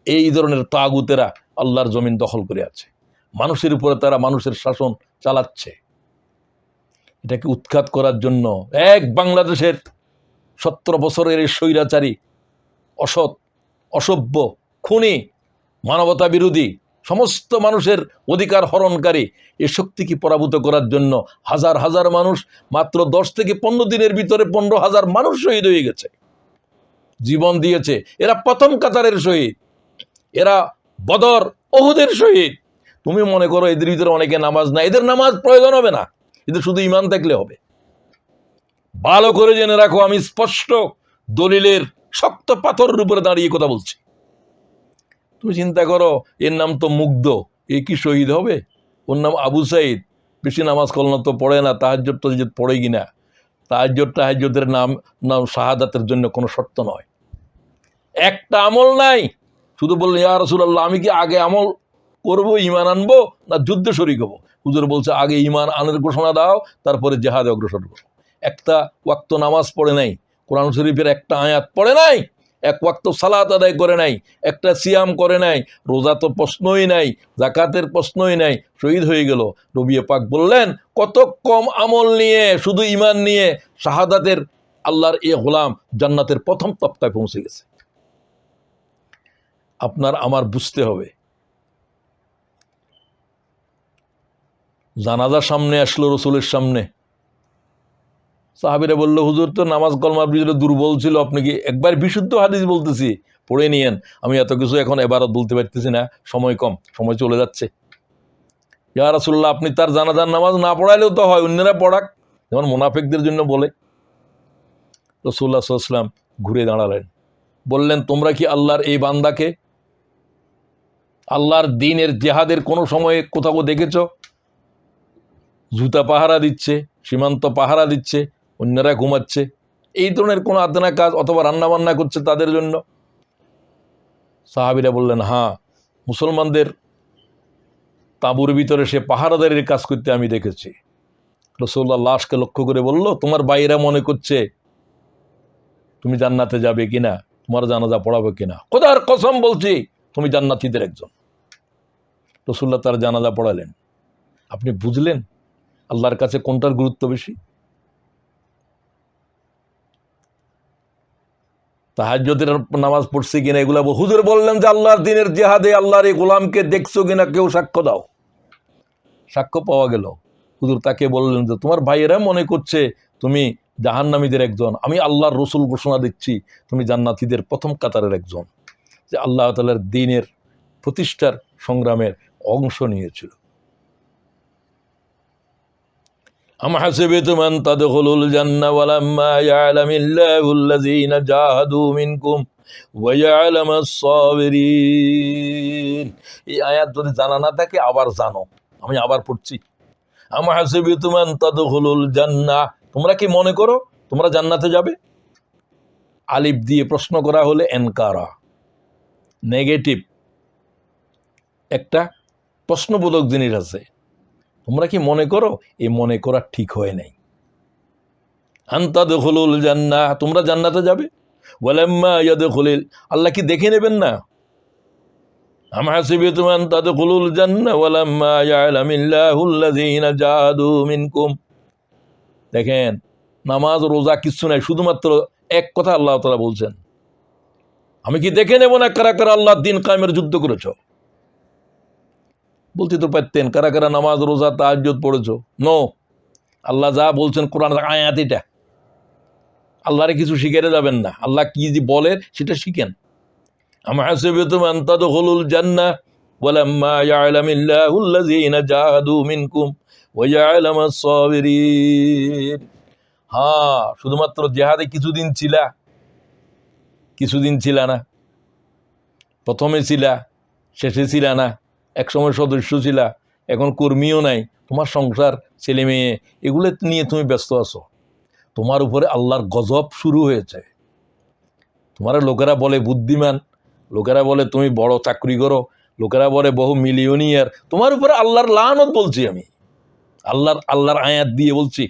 এই ধরনের তাগুতেরা আল্লাহর জমিন দখল করে আছে। মানুষের উপরে তারা মানুষের শাসন চালাচ্ছে। এটাকে উৎখাত করার জন্য এক বাংলাদেশের 17 বছরের এই স্বৈরাচারী, অসৎ, অসভ্য, খুনি, মানবতা বিরোধী, সমস্ত মানুষের অধিকার হরণকারী এই শক্তিকে পরাভূত করার জন্য হাজার হাজার মানুষ, মাত্র 10 থেকে 15 দিনের ভিতরে 15,000 মানুষ শহীদ হয়ে গেছে, জীবন দিয়েছে। এরা প্রথম কাতারের শহীদ, এরা বদর, ওহুদের শহীদ। তুমি মনে করো এদের ভিতরে অনেকে নামাজ না, এদের নামাজ প্রয়োজন হবে না, এদের শুধু ঈমান থাকলে হবে। ভালো করে জেনে রাখো, আমি স্পষ্ট দলিলের শক্ত পাথরের উপরে দাঁড়িয়ে কথা বলছি। তুমি চিন্তা করো, এর নাম তো মুগ্ধ, এ কি শহীদ হবে? ওর নাম আবু সাইদ, বেশি নামাজ কালাম তো পড়ে না, তাহাজ্জুদ তাহাজ্জুদ পড়ে কিনা, তাহাজ্জুদের নাম শাহাদাতের জন্য কোনো শর্ত নয়, একটা আমল নাই। শুধু বললেন ইয়া রাসূলুল্লাহ, আমি কি আগে আমল করবো, ঈমান আনবো, না যুদ্ধে শরীক হবো? হুজুর বলছে আগে ঈমান আনের ঘোষণা দাও, তারপরে জিহাদে অগ্রসর করো। একটা ওয়াক্ত নামাজ পড়ে নাই, কোরআন শরীফের একটা আয়াত পড়ে নাই, এক ওয়াক্ত সালাত আদায় করে নাই, একটা সিয়াম করে নাই, রোজা তো প্রশ্নই নাই, জাকাতের প্রশ্নই নাই, শহীদ হয়ে গেল। নবী পাক বললেন কত কম আমল নিয়ে, শুধু ঈমান নিয়ে শাহাদাতের আল্লাহর এ গোলাম জান্নাতের প্রথম তপ্তায় পৌঁছে গেছে। আপনার আমার বুঝতে হবে। জানাজা সামনে আসলো রসুলের সামনে, সাহাবীরা বলল হুজুর তো নামাজ কলমার ভিতরে দুর্বল ছিল, আপনি কি? একবার বিশুদ্ধ হাদিস বলতেছি, পড়ে নিয়েন। আমি এত কিছু এখন এবারত বলতে পারতেছি না, সময় কম, সময় চলে যাচ্ছে। ইয়া রাসূলুল্লাহ, আপনি তার জানাজার নামাজ না পড়াইলেও তো হয়, অন্যরা পড়াক, যেমন মুনাফিকদের জন্য বলে। রাসূলুল্লাহ সাল্লাল্লাহু আলাইহি ওয়াসাল্লাম ঘুরে দাঁড়ালেন, বললেন তোমরা কি আল্লাহর এই বান্দাকে আল্লাহর দ্বীনের জিহাদের কোনো সময়ে কোথাও দেখেছ? জুতা পাহারা দিচ্ছে, সীমান্ত পাহারা দিচ্ছে, অন্যরা ঘুমাচ্ছে, এই ধরনের কোনো আদনা কাজ অথবা রান্নাবান্না করছে তাদের জন্য? সাহাবীরা বললেন হ্যাঁ, মুসলমানদের তাঁবুর ভিতরে সে পাহারাদারির কাজ করতে আমি দেখেছি। রাসূলুল্লাহ লাশকে লক্ষ্য করে বলল, তোমার ভাইরা মনে করছে তুমি জান্নাতে যাবে কিনা, তোমার জানাজা পড়াবে কিনা, খোদার কসম বলছি তুমি জান্নাতীদের একজন। রাসূলুল্লাহ তার জানাজা পড়ালেন। আপনি বুঝলেন আল্লাহর কাছে কোনটার গুরুত্ব বেশি? তাহাজ্জুদের নামাজ পড়ছে কিনা এগুলা হুজুর বললেন যে আল্লাহর দ্বীনের জিহাদে আল্লাহর এই গোলামকে দেখছো কিনা, কেউ সাক্ষ্য দাও। সাক্ষ্য পাওয়া গেল। হুজুর তাকে বললেন যে তোমার ভাইয়েরা মনে করছে তুমি জাহান্নামীদের একজন, আমি আল্লাহর রসুল ঘোষণা দিচ্ছি তুমি জান্নাতীদের প্রথম কাতারের একজন, যে আল্লাহ তাআলার দ্বীনের প্রতিষ্ঠার সংগ্রামের অংশ নিয়েছিল। আম হাসিবতুম আন তাদখুলুল জান্নাহ ওয়ালাম্মা ইয়ালামিল্লাহুল্লাযীনা জাহাদু মিনকুম ওয়া ইয়ালামাস সাবিরিন। এই আয়াত যদি জানা না থাকে আবার জানো, আমি আবার পড়ছি। আম হাসিবতুম আন তাদখুলুল জান্নাহ, তোমরা কি মনে করো তোমরা জান্নাতে যাবে? আলিফ দিয়ে প্রশ্ন করা হলে এনকারা, নেগেটিভ একটা প্রশ্নবোধক জিনিস আছে। তোমরা কি মনে করো? এই মনে করা ঠিক হয় নাই। আনতাদখুলুল জান্নাহ, তোমরা জান্নাতে যাবে। ওয়ালাম্মা ইয়াদখুলিল, আল্লাহ কি দেখে নেবেন না? আম হাসিবতুম আন তাদখুলুল জান্নাহ ওয়ালাম্মা ইয়ালামিল্লাহুল্লাযীনা জাহাদু মিনকুম। দেখেন, নামাজ রোজা কিচ্ছু নাই, শুধুমাত্র এক কথা আল্লাহ তাআলা বলছেন, আমি কি দেখে নেব না কারা কারা আল্লাহর দ্বীন কায়েমের যুদ্ধ করেছো? বলতে তো পারতেন কারা কারা নামাজ রোজা তাহাজ্জুদ পড়েছো। নো, আল্লাহ যা বলছেন কোরআন আয়াত, এটা আল্লাহরে কিছু শিখাতে যাবেন না, আল্লাহ কি যে বলে সেটা শিখেন। আম হাসিবতুম আন তাদখুলুল জান্নাহ ওয়ালাম্মা ইয়ালামিল্লাহুল্লাযীনা জাহাদু মিনকুম ওয়া ইয়ালামাস সাবিরিন। হ্যাঁ, শুধুমাত্র জিহাদে কিছুদিন ছিলা না, প্রথমে ছিলা, শেষে ছিলা না, একসময় সদস্য ছিলা, এখন কর্মীও নাই, তোমার সংসার ছেলে মেয়ে এগুলো নিয়ে তুমি ব্যস্ত আছো। তোমার উপরে আল্লাহর গজব শুরু হয়েছে। তোমার লোকেরা বলে বুদ্ধিমান, লোকেরা বলে তুমি বড় চাকরি করো, লোকেরা বলে বহু মিলিয়নিয়ার, তোমার উপরে আল্লাহর লানত বলছি আমি, আল্লাহর আয়াত দিয়ে বলছি।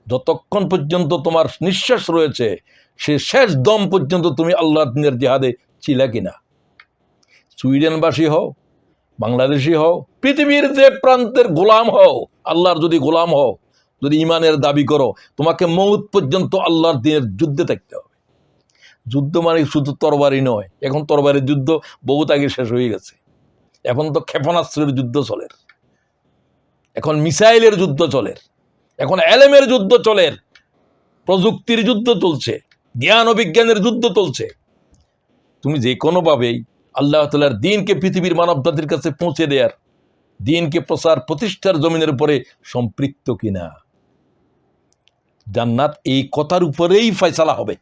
যতক্ষণ পর্যন্ত তোমার নিঃশ্বাস রয়েছে সে শেষ দম পর্যন্ত তুমি আল্লাহর দ্বীনের জিহাদে ছিলা কিনা। সুইডেনবাসী হও, বাংলাদেশি হও, পৃথিবীর যে প্রান্তের গোলাম হও, আল্লাহর যদি গোলাম হও, যদি ইমানের দাবি করো, তোমাকে মৌত পর্যন্ত আল্লাহর দ্বীনের যুদ্ধে থাকতে হবে। যুদ্ধ মানে শুধু তরবারি নয়, এখন তরবারির যুদ্ধ বহুত আগে শেষ হয়ে গেছে, এখন তো ক্ষেপণাস্ত্রের যুদ্ধ চলে, এখন মিসাইলের যুদ্ধ চলে, এখন এলেমের যুদ্ধ চলে, প্রযুক্তির যুদ্ধ চলছে, জ্ঞান ও বিজ্ঞানের যুদ্ধ চলছে। তুমি যে কোনোভাবেই আল্লাহ তাআলার দ্বীনকে পৃথিবীর মানব জাতির কাছে পৌঁছে দেয়ার, দ্বীনকে প্রচার প্রতিষ্ঠার জমিনের উপরে সম্পৃক্ত কিনা। জান্নাত এই কথার উপরেই ফয়সালা হবে।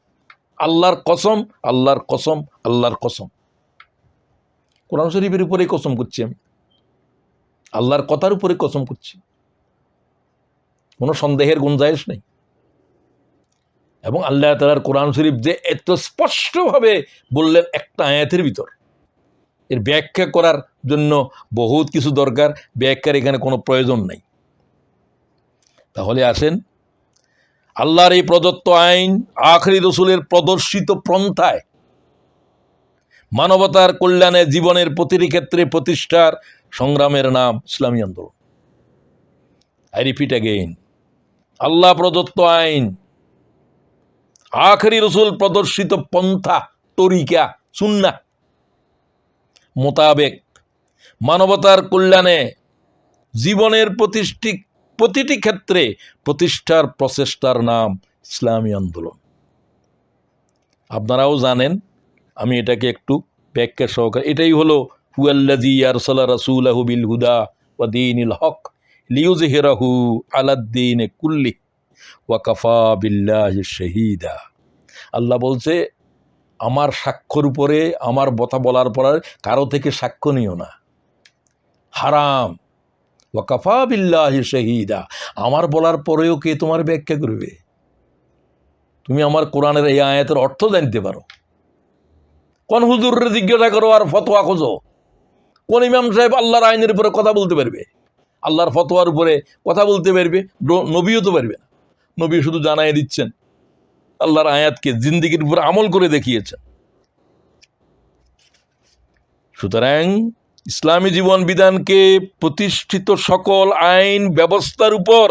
আল্লাহর কসম, আল্লাহর কসম, আল্লাহর কসম, কোরআন শরীফের উপরেই কসম করছি আমি, আল্লাহর কথার উপরে কসম করছি, কোনো সন্দেহের গুঞ্জাইশ নেই। এবং আল্লাহ তাআলার কোরআন শরীফ যে এত স্পষ্টভাবে বললেন একটা আয়াতের ভিতর, এর ব্যাখ্যা করার জন্য বহুত কিছু দরকার, ব্যাখ্যার এখানে কোনো প্রয়োজন নাই। তাহলে আসেন আল্লাহর এই প্রদত্ত আইন আখরি রসুলের প্রদর্শিত পন্থায় মানবতার কল্যাণে জীবনের প্রতিটি ক্ষেত্রে প্রতিষ্ঠার সংগ্রামের নাম ইসলামী আন্দোলন। আই রিপিট অ্যাগেইন, আল্লাহ প্রদত্ত আইন আখরি রসুল প্রদর্শিত পন্থা, তরিকা, সুন্নাহ মোতাবেক মানবতার কল্যাণে জীবনের প্রতিটি ক্ষেত্রে প্রতিষ্ঠার প্রচেষ্টার নাম ইসলামী আন্দোলন। আপনারাও জানেন, আমি এটাকে একটু ব্যাখ্যা সহকারে, এটাই হলো হুয়াল্লাযী আরসালা রাসূলাহু বিল হুদা ওয়া দীনিল হক লিইয়ুযহিরাহু আলাদ-দীনি কুল্লিহি ওয়া কাফা বিল্লাহি শাহীদা। আল্লাহ বলছে, আমার সাক্ষ্যর উপরে, আমার কথা বলার পর কারো থেকে সাক্ষ্য নিও না, হারাম। ওয়া কাফা বিল্লাহি শাহীদা, আমার বলার পরেও কে তোমার ব্যাখ্যা করবে? তুমি আমার কোরআনের এই আয়াতের অর্থ জানতে পারো, কোন হুজুরের জিজ্ঞাসা করো আর ফতোয়া খোঁজো, কোন ইমাম সাহেব আল্লাহর আইনের উপরে কথা বলতে পারবে, আল্লাহর ফতোয়ার উপরে কথা বলতে পারবে? নবীও তো পারবে না। নবী শুধু জানাই দিচ্ছেন, আল্লাহর আয়াতকে জিন্দিগির উপরে আমল করে দেখিয়েছেন। সুতরাং ইসলামী জীবন বিধানকে প্রতিষ্ঠিত সকল আইন ব্যবস্থার উপর,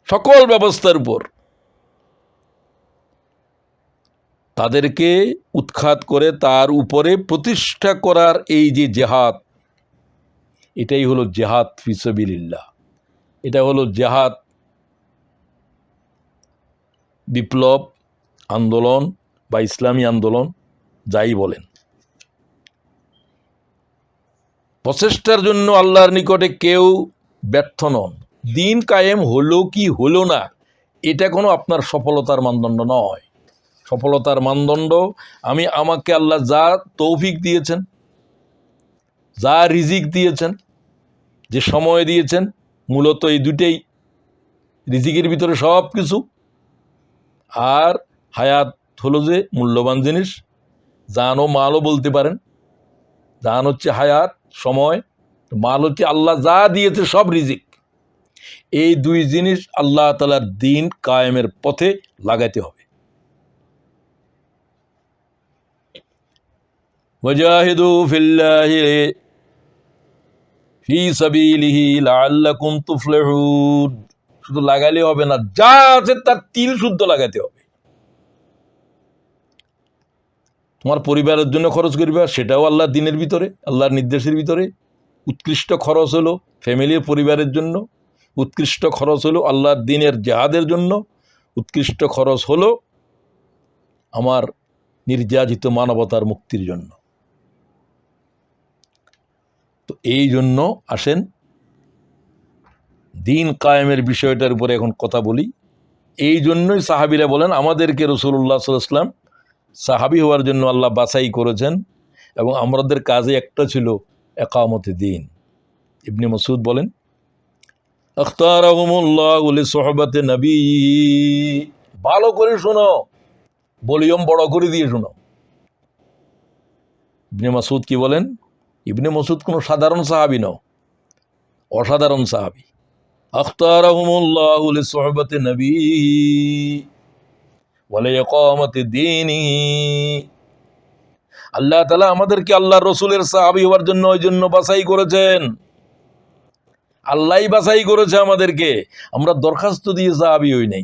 সকল ব্যবস্থার উপর তাদেরকে উৎখাত করে তার উপরে প্রতিষ্ঠা করার এই যে জেহাদ, এটাই হলো জেহাদ ফি সাবিলিল্লাহ। এটা হলো জেহাদ, বিপ্লব আন্দোলন বা ইসলামী আন্দোলন, যাই বলেন। প্রচেষ্টার জন্য আল্লাহর নিকটে কেউ ব্যর্থ নন। দিন কায়েম হলো কি হলো না, এটা কোনো আপনার সফলতার মানদণ্ড নয়। সফলতার মানদণ্ড, আমাকে আল্লাহ যা তৌফিক দিয়েছেন, যা রিজিক দিয়েছেন, যে সময় দিয়েছেন, মূলত এই দুটেই, রিজিকের ভিতরে সব কিছু, আর হায়াত হলো যে মূল্যবান জিনিস, জান ও মালও বলতে পারেন। জান হচ্ছে হায়াত, সময়, মাল হচ্ছে আল্লাহ যা দিয়েছে সব রিজিক। এই দুই জিনিস আল্লাহ তাআলার দিন কায়েমের পথে লাগাইতে হবে। ওয়াজাহিদু ফিল্লাহি ফি সাবিলিহি লাআল্লাকুম তুফলিহুন। শুধু লাগাইলে হবে না, যা আছে তার তিল শুদ্ধ লাগাইতে হবে। তোমার পরিবারের জন্য খরচ করবে, সেটাও আল্লাহর দিনের ভিতরে, আল্লাহর নির্দেশের ভিতরে। উৎকৃষ্ট খরচ হলো ফ্যামিলির, পরিবারের জন্য। উৎকৃষ্ট খরচ হলো আল্লাহর দিনের জেহাদের জন্য। উৎকৃষ্ট খরচ হলো আমার নির্যাতিত মানবতার মুক্তির জন্য। তো এই জন্য আসেন দিন কায়েমের বিষয়টার উপরে এখন কথা বলি। এই জন্যই সাহাবীরা বলেন, আমাদেরকে রাসূলুল্লাহ সাল্লাল্লাহু আলাইহি ওয়াসাল্লাম সাহাবী হওয়ার জন্য আল্লাহ বাছাই করেছেন, এবং আমাদের কাজে একটা ছিল ইকামতে দ্বীন। ইবনে মাসউদ বলেন, আখতারাহুমুল্লাহু লিসুহবাতি নবী। ভালো করে শোনো, ভলিউম বড় করে দিয়ে শোনো। ইবনে মাসউদ কি বলেন? ইবনে মাসউদ কোনো সাধারণ সাহাবী নয়, অসাধারণ সাহাবী। আখতারাহুমুল্লাহু লিসুহবাতি নবী ওয়া লিইকামাতি দীনিহি। আল্লাহ তাআলা আমাদেরকে আল্লাহর রাসূলের সাহাবী হওয়ার জন্য ওই জন্য বাছাই করেছেন। আল্লাহই বাছাই করেছে আমাদেরকে। আমরা দরখাস্ত দিয়ে সাহাবী হই নাই,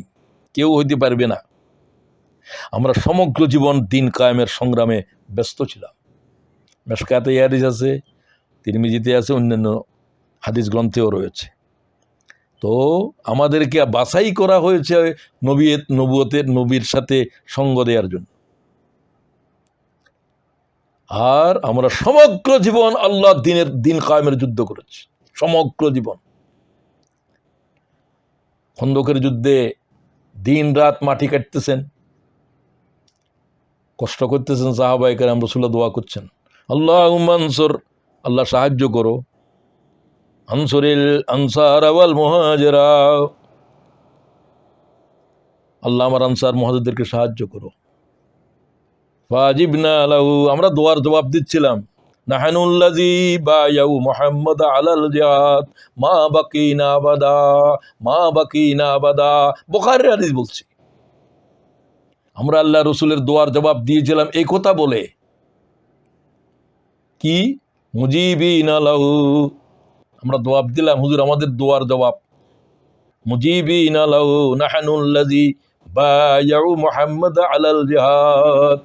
কেউ হইতে পারবে না। আমরা সমগ্র জীবন দিন কায়েমের সংগ্রামে ব্যস্ত ছিলাম। মেশকাতে হাদিস আছে, তিরমিজিতে আছে, অন্যান্য হাদিস গ্রন্থেও রয়েছে। তো আমাদেরকে বাছাই করা হয়েছে নবুয়তের নবীর সাথে সঙ্গ দেওয়ার জন্য। আর আমরা সমগ্র জীবন আল্লাহর দিন কায়েমের যুদ্ধ করেছি, সমগ্র জীবন। খন্দকের যুদ্ধে দিন রাত মাটি কাটতেছেন, কষ্ট করতেছেন সাহাবায়ে কেরাম, রাসূলুল্লাহ দোয়া করছেন, আল্লাহুম্মা আনসুর, আল্লাহ সাহায্য করো, আনসুরিল আনসার ওয়াল মুহাজিরা, আল্লাহ আমার আনসার মুহাজিরদেরকে সাহায্য করো। ফাজিবনা লাহু, আমরা দোয়ার জবাব দিচ্ছিলাম, নাহানুল্লাযী বায়াউ মুহাম্মাদ আলাল জিহাদ মা বাকিনা আবাদা, মা বাকিনা আবাদা। বুখারীর হাদিস বলছি। আমরা আল্লাহ রসুলের দোয়ার জবাব দিয়েছিলাম এই কথা বলে, কি মুজিবিনা লাহু, আমরা জবাব দিলাম হুজুর আমাদের দোয়ার জবাব, মুজিবিনা লাহু নাহানুল্লাযী বায়াউ মুহাম্মাদ আলাল জিহাদ,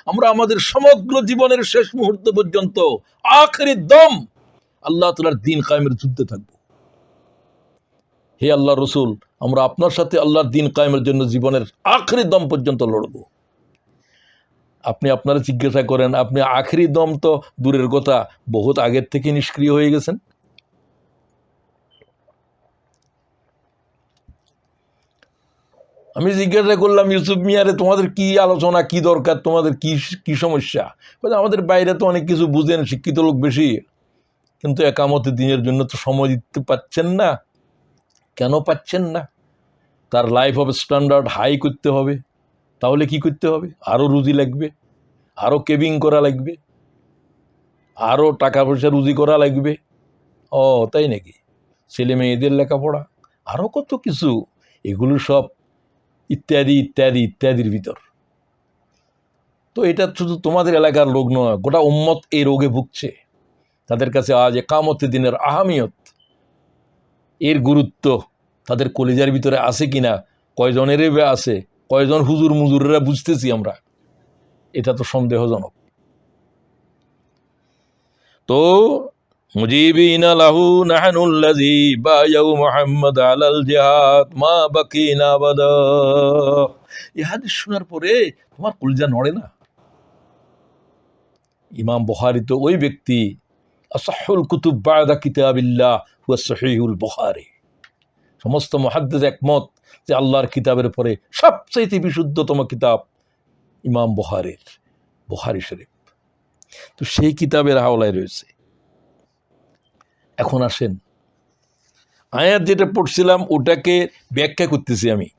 আমরা আমাদের সমগ্র জীবনের শেষ মুহূর্ত পর্যন্ত আখেরি দম আল্লাহ তাআলার দ্বীন কায়েমের যুদ্ধে থাকবো। হে আল্লাহ রসুল, আমরা আপনার সাথে আল্লাহর দ্বীন কায়েমের জন্য জীবনের আখেরি দম পর্যন্ত লড়ব। আপনি আপনারা জিজ্ঞাসা করেন, আপনি আখেরি দম তো দূরের কথা, বহুত আগের থেকে নিষ্ক্রিয় হয়ে গেছেন। আমি জিজ্ঞাসা করলাম, ইউসুফ মিয়ারে তোমাদের কি আলোচনা, কি দরকার, তোমাদের কি কি সমস্যা? বলে আমাদের বাইরে তো অনেক কিছু বুঝেন, শিক্ষিত লোক বেশি, কিন্তু একামতে দিনের জন্য তো সময় দিতে পাচ্ছেন না। কেন পাচ্ছেন না? তার লাইফ অফ স্ট্যান্ডার্ড হাই করতে হবে। তাহলে কি করতে হবে? আরও রুজি লাগবে, আরও কেবিং করা লাগবে, আরও টাকা পয়সা রুজি করা লাগবে। ও তাই নাকি? ছেলে মেয়েদের লেখাপড়া, আরও কত কিছু, এগুলো সব ইত্যাদি ইত্যাদি ইত্যাদির ভিতর। তো এটা শুধু তোমাদের এলাকার লোক নয়, গোটা উম্মত এই রোগে ভুগছে। তাদের কাছে আজ একামতে দিনের আহামিয়ত, এর গুরুত্ব তাদের কলিজার ভিতরে আছে কিনা, কয়জনেরই আছে, কয়জন হুজুর মুজুরেরা বুঝতেছি আমরা, এটা তো সন্দেহজনক। তো মুজিবিনা লাহু নাহানুল্লাযী বায়াউ মুহাম্মাদ আলাল জিহাদ মা বাকিনা আবাদা। এই হাদিস শোনার পরে তোমার কলিজা নড়ে না? ইমাম বুখারী তো ওই ব্যক্তি, আসাহুল কুতুব বা'দা কিতাবিল্লাহ হুয়া সহিহুল বুখারী। সমস্ত মুহাদ্দিস একমত যে আল্লাহর কিতাবের পরে সবচেয়ে বিশুদ্ধতম কিতাব ইমাম বুখারীর, বুখারী শরীফ। তো সেই কিতাবের হাওলায় রয়েছে। এখন আসেন, আয়াত যেটা পড়ছিলাম ওটাকে ব্যাখ্যা করতেছি আমি,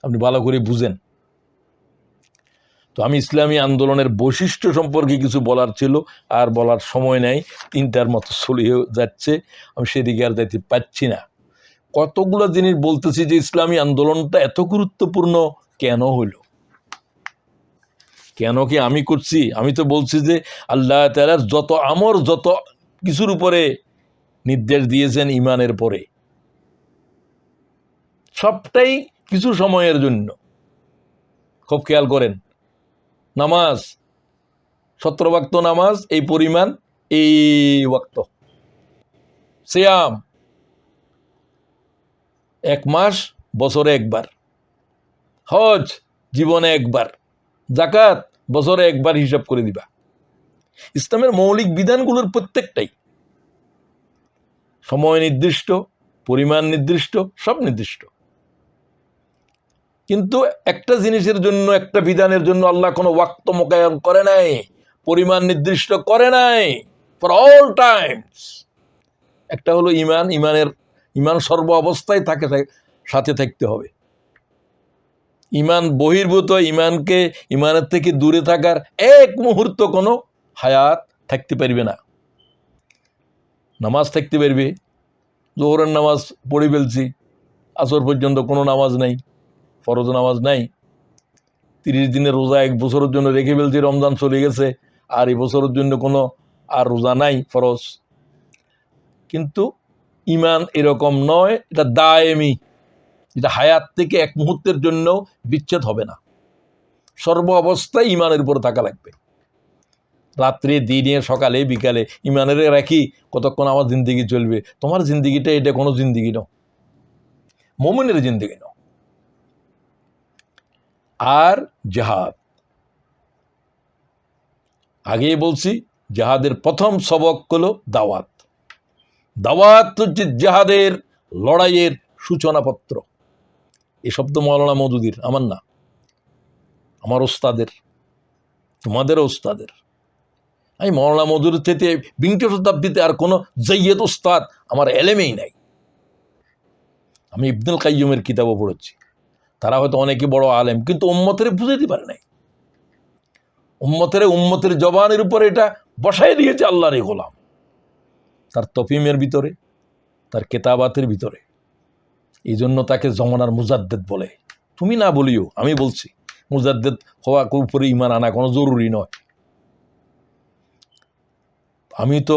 আপনি ভালো করে বুঝেন। তো আমি ইসলামী আন্দোলনের বৈশিষ্ট্য সম্পর্কে কিছু বলার ছিল, আর বলার সময় নেই, 3টার মতো চলিয়ে যাচ্ছে, আমি সেদিকে আর যাইতে পারছি না। কতগুলো জিনিস বলতেছি যে ইসলামী আন্দোলনটা এত গুরুত্বপূর্ণ কেন হইল, কেন কি আমি করছি? আমি তো বলছি যে আল্লাহ তাআলার যত আমর, যত কিছুর উপরে নির্দেশ দিয়েছেন ইমানের পরে, সবটাই কিছু সময়ের জন্য। খুব খেয়াল করেন, নামাজ 17 ওয়াক্ত নামাজ, এই পরিমাণ, এই ওয়াক্ত। সিয়াম 1 মাস বছরে একবার। হজ জীবনে একবার। যাকাত বছরে একবার হিসাব করে দিবা। ইসলামের মৌলিক বিধানগুলোর প্রত্যেকটাই সময় নির্দিষ্ট, পরিমাণ নির্দিষ্ট, সব নির্দিষ্ট। কিন্তু একটা জিনিসের জন্য, একটা বিধানের জন্য আল্লাহ কোনো ওয়াক্ত মোকায়েম করে নাই, পরিমাণ নির্দিষ্ট করে নাই, ফর অল টাইমস। একটা হলো ইমান, ইমান সর্ব অবস্থায় সাথে থাকতে হবে। ইমান বহির্ভূত, ইমানের থেকে দূরে থাকার এক মুহূর্ত কোনো হায়াত থাকতে পারবে না। নামাজ থাকতে পারবে, জোহরের নামাজ পড়ে ফেলছি, আসর পর্যন্ত কোনো নামাজ নাই, ফরজ নামাজ নাই। 30 দিনের রোজা 1 বছরের জন্য রেখে ফেলছি, রমজান চলে গেছে, আর এই বছরের জন্য কোনো আর রোজা নাই ফরজ। কিন্তু ইমান এরকম নয়, এটা দায়েমি, এটা হায়াত থেকে এক মুহূর্তের জন্য বিচ্ছেদ হবে না। সর্ব অবস্থায় ইমানের উপর থাকা লাগবে। রাত্রে, দিনে, সকালে, বিকালে ইমানের রাখি, কতক্ষণ আমার জিন্দিগি চলবে। তোমার জিন্দিগিটা এটা কোনো জিন্দিগি নয়, মুমিনের জিন্দিগি নয়। আর জিহাদ, আগেই বলছি, জিহাদের প্রথম সবক হলো দাওয়াত। দাওয়াত হচ্ছে জিহাদের, লড়াইয়ের সূচনাপত্র। এই শব্দ মৌলানা মওদুদীর, আমার না, আমার ওস্তাদের, তোমাদেরও ওস্তাদের। আমি মৌলানা মওদুদীর থেকে 20 শতাব্দীতে আর কোনো জাইয়্যেদ ওস্তাদ আমার এলেমেই নাই। আমি ইবনুল কাইয়্যিমের কিতাবও পড়েছি। তারা হয়তো অনেকে বড় আলেম, কিন্তু উম্মতের বুঝাইতে পারে নাই। উম্মতের জবানের উপরে এটা বসাই দিয়েছে আল্লাহর এই গোলাম, তার তফিমের ভিতরে, তার কেতাবাতের ভিতরে। এই জন্য তাকে জমানার মুজাদ্দেদ বলে। তুমি না বলিও, আমি বলছি, মুজাদ্দেদ হওয়া উপরে ইমান আনা কোনো জরুরি নয়। আমি তো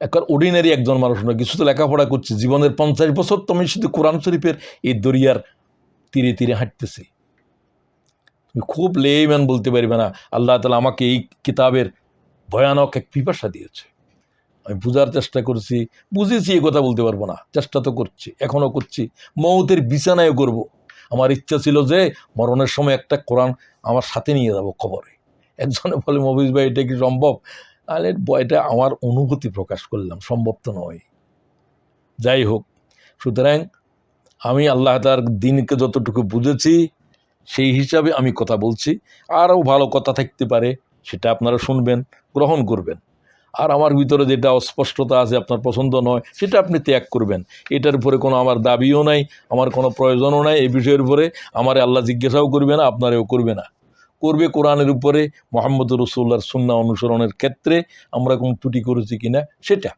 একটা অর্ডিনারি একজন মানুষ নয়, কিছু তো লেখাপড়া করছি। জীবনের 50 বছর তো আমি শুধু কোরআন শরীফের এই দরিয়ার তীরে তীরে হাঁটতেছি। তুমি খুব লেম্যান বলতে পারবে না আল্লাহ তাআলা আমাকে এই কিতাবের ভয়ানক এক পিপাসা দিয়েছে। আমি বুঝার চেষ্টা করছি, বুঝেছি, এ কথা বলতে পারবো না, চেষ্টা তো করছি, এখনো করছি, মৌতের বিছানায় করব। আমার ইচ্ছা ছিল যে মরণের সময় একটা কোরআন আমার সাথে নিয়ে যাব কবরে। একজনে বলে, মফিজ ভাই এটা কি সম্ভব? আরে এটা আমার অনুভূতি প্রকাশ করলাম, সম্ভব তো নয়। যাই হোক, সুতরাং আমি আল্লাহ তাআলার দ্বীনকে যতটুকু বুঝেছি সেই হিসাবে আমি কথা বলছি। আরও ভালো কথা থাকতে পারে, সেটা আপনারা শুনবেন, গ্রহণ করবেন। আর আমার ভিতরে যেটা অস্পষ্টতা আছে, আপনার পছন্দ নয়, সেটা আপনি ত্যাগ করবেন। এটার উপরে কোনো আমার দাবিও নাই, আমার কোনো প্রয়োজনও নাই। এই বিষয়ের উপরে আমার আল্লাহ জিজ্ঞাসাও করবে না, আপনারাও করবে না। করবে কোরআনের উপরে, মুহাম্মদ রাসূলুল্লাহর সুন্নাহ অনুসরণের ক্ষেত্রে আমরা কোনো ত্রুটি করেছি কিনা সেটা।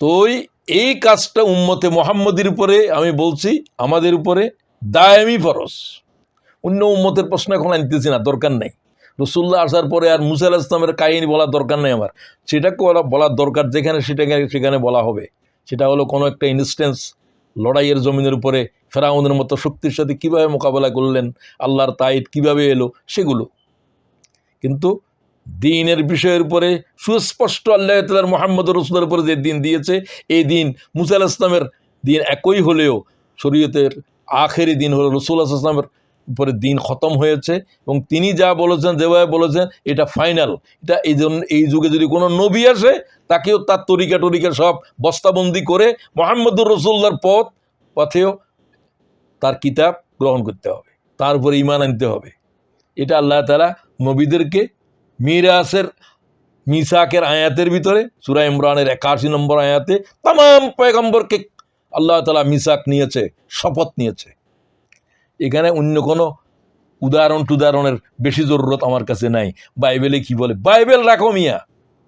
তো এই কাজটা উম্মতে মুহাম্মদের উপরে আমি বলছি, আমাদের উপরে দায়েমি ফরজ। অন্য উম্মতের প্রশ্ন এখন আনতেছি না, দরকার নেই। রাসূলুল্লাহ আসার পরে আর মুসা আলাইহিস সালামের কাহিনী বলার দরকার নেই আমার। সেটাকে বলার দরকার যেখানে সেখানে বলা হবে। সেটা হলো কোনো একটা ইনস্ট্যান্স, লড়াইয়ের জমিনের উপরে ফেরাউনের মতো শক্তির সাথে কীভাবে মোকাবেলা করলেন, আল্লাহর তাইদ কীভাবে এলো, সেগুলো। কিন্তু দ্বীনের বিষয়ের উপরে সুস্পষ্ট আল্লাহ তাআলা মুহাম্মদ রাসূলের উপরে যে দ্বীন দিয়েছে, এই দ্বীন মুসা আলাইহিস সালামের দ্বীন একই হলেও শরীয়তের আখেরি দিন হলো রাসূল সাল্লাল্লাহু আলাইহি ওয়াসাল্লামের উপরে দিন খতম হয়েছে, এবং তিনি যা বলেছেন, যেভাবে বলেছেন, এটা ফাইনাল। এটা এই জন্য এই যুগে যদি কোনো নবী আসে, তাকেও তার তরিকা সব বস্তাবন্দি করে মুহাম্মদুর রাসূলুল্লাহর পথেও তার কিতাব গ্রহণ করতে হবে, তার উপরে ঈমান আনতে হবে। এটা আল্লাহ তাআলা নবীদেরকে মিরাসের মিসাকের আয়াতের ভিতরে সূরা ইমরানের 81 নম্বর আয়াতে তামাম পয়গম্বরকে আল্লাহ তাআলা মিসাক নিয়েছে, শপথ নিয়েছে। এখানে অন্য কোনো উদাহরণের বেশি জরুরত আমার কাছে নাই। বাইবেলে কি বলে, বাইবেল রাখো মিয়া,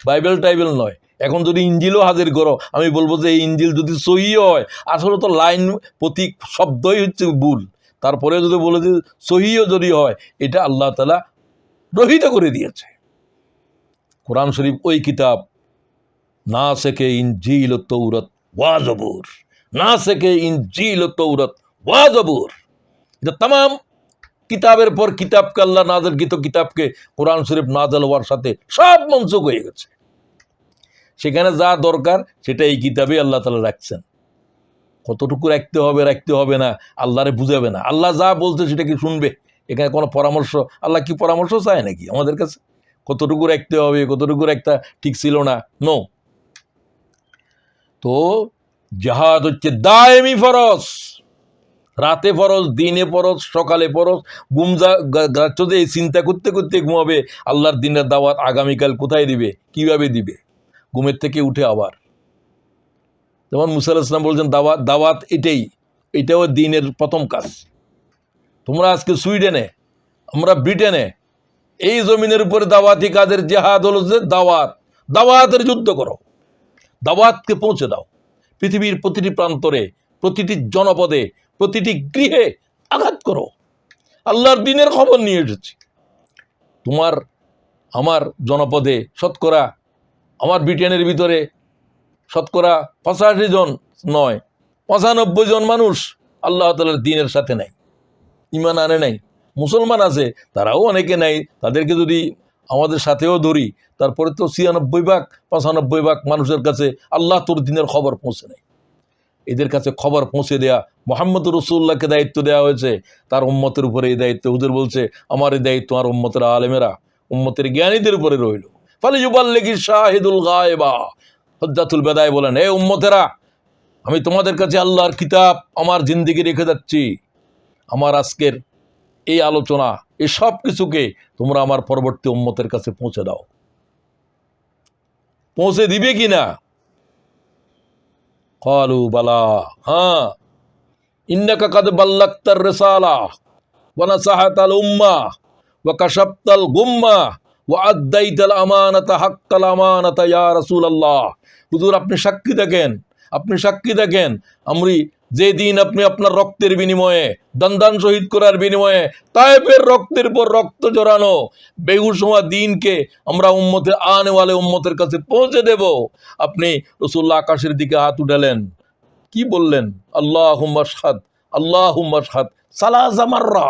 বাইবেল টাইবেল নয়। এখন যদি ইঞ্জিলও হাজির করো, আমি বলবো যে এই ইঞ্জিল যদি সহি হয়, আসলে তো লাইন প্রতীক শব্দই হচ্ছে ভুল, তারপরে যদি বলে যে সহিও যদি হয়, এটা আল্লাহ তাআলা রহিত করে দিয়েছে। কোরআন শরীফ ওই কিতাব, না শেখে ইনজিল ও তৌরাত ওয়া জবুর, না শেখে ইনজিল ও তৌরাত ওয়া জবুর। এটা তামাম কিতাবের পর কিতাবকে, আল্লাহ নাযিলকৃত কিতাবকে কোরআন শরীফ নাযিল হওয়ার সাথে সব মনসুখ হয়ে গেছে। সেখানে যা দরকার সেটা এই কিতাবে আল্লাহ তাআলা রাখছেন। কতটুকু রাখতে হবে না আল্লাহরে বুঝাবে না। আল্লাহ যা বলছে সেটা কি শুনবে? এখানে কোনো পরামর্শ, আল্লাহ কি পরামর্শ চায় নাকি আমাদের কাছে? কতটুকু রাখতে হবে, কতটুকু রাখতে ঠিক ছিল না, নো। তো জিহাদ হচ্ছে দায়েমি ফরজ, রাতে ফরজ, দিনে ফরজ, সকালে ফরজ। গাচ্ছতে এই চিন্তা করতে করতে ঘুমাবে আল্লাহর দিনের দাওয়াত আগামীকাল কোথায় দিবে, কিভাবে দিবে। ঘুমের থেকে উঠে আবার, যেমন মুসা আলাইহিস সালাম বলছেন, দাওয়াত এটাও দিনের প্রথম কাজ। তোমরা আজকে সুইডেনে, আমরা ব্রিটেনে, এই জমিনের উপরে দাওয়াতি কাজের জিহাদ হলো যে দাওয়াতের যুদ্ধ করো, দাওয়াতকে পৌঁছে দাও পৃথিবীর প্রতিটি প্রান্তরে, প্রতিটি জনপদে, প্রতিটি গৃহে আঘাত করো। আল্লাহর দ্বীনের খবর নিয়ে এসেছি। তোমার আমার জনপদে শতকরা, আমার ব্রিটেনের ভিতরে শতকরা 85 জন নয়, 95 জন মানুষ আল্লাহ তাআলার দ্বীনের সাথে নাই, ঈমান আনে নাই। মুসলমান আছে, তারাও অনেকে নাই। তাদেরকে যদি আমাদের সাথেও ধরি, তারপরে তো 96-95 মানুষের কাছে আল্লাহ তোর দ্বীনের খবর পৌঁছে নেই। এদের কাছে খবর পৌঁছে দেয়া মুহাম্মদ রাসূলুল্লাহকে দায়িত্ব দেওয়া হয়েছে, তার উম্মতের উপরে এই দায়িত্ব। হুজুর বলছে, আমার এই দায়িত্ব আর উম্মতের আলেমেরা, উম্মতের জ্ঞানীদের উপরে রইল। ফালিয়ুবাল্লিগি শাহিদুল গায়বা, হুজ্জাতুল বাদায় বলেন, হে উম্মতেরা, আমি তোমাদের কাছে আল্লাহর কিতাব আমার জিন্দেগি রেখে যাচ্ছি। আমার আজকের এই আলোচনা, এই সব কিছুকে তোমরা আমার পরবর্তী উম্মতের কাছে পৌঁছে দাও। পৌঁছে দিবে কিনা? ক্বালু বালা, হ্যাঁ, ইন্নাকা কাদ বাল্লাগতার রিসালাহ ওয়া নাসাহাতাল উম্মাহ ওয়া কাশাফতাল গুম্মাহ ওয়া আদ্দাইতাল আমানাতা হাক্কাল আমানাতা ইয়া রাসূলুল্লাহ। হুজুর আপনি সাক্ষী থাকেন, আপনি সাক্ষী থাকেন, আমি যেদিন আপনি আপনার রক্তের বিনিময়ে, দান শহীদ করার বিনিময়ে তায়েফের রক্তের পর রক্ত জড়ানো বেহুশ হওয়া দিনকে আমরা উম্মতের আনেওয়ালে উম্মতের কাছে পৌঁছে দেব। আপনি রাসূলুল্লাহ আকাশের দিকে হাত উঠালেন, কি বললেন? আল্লাহুম্মা শাহাদ, আল্লাহুম্মা শাহাদ সালাসা মাররা।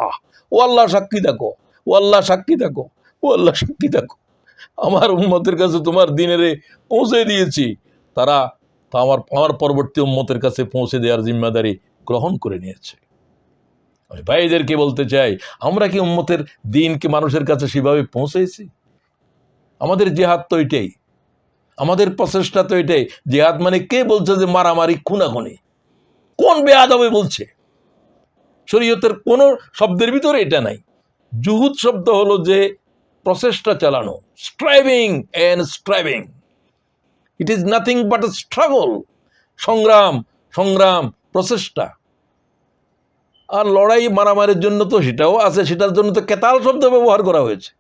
ও আল্লাহ সাক্ষী থাকো, ও আল্লাহ সাক্ষী থাকো, ও আল্লাহ সাক্ষী থাকো, আমার উম্মতের কাছে তোমার দিনেরে পৌঁছে দিয়েছি। তারা তা আমার পরবর্তী উম্মতের কাছে পৌঁছে দেওয়ার জিম্মাদারি গ্রহণ করে নিয়েছে। আমি ভাইদেরকে বলতে চাই, আমরা কি উম্মতের দিনকে মানুষের কাছে সেভাবে পৌঁছেছি? আমাদের জিহাদ তো এটাই, আমাদের প্রচেষ্টা তো এটাই। জিহাদ মানে কে বলছে যে মারামারি খুনাখুনি? কোন বেয়াদবে বলছে? শরীয়তের কোন শব্দের ভিতরে এটা নাই। জুহুদ শব্দ হলো যে প্রচেষ্টা চালানো, striving and striving. It is nothing but a struggle, সংগ্রাম সংগ্রাম প্রচেষ্টা। আর লড়াই মারামারির জন্য তো সেটাও আছে, সেটার জন্য তো কেতাল শব্দ ব্যবহার করা হয়েছে।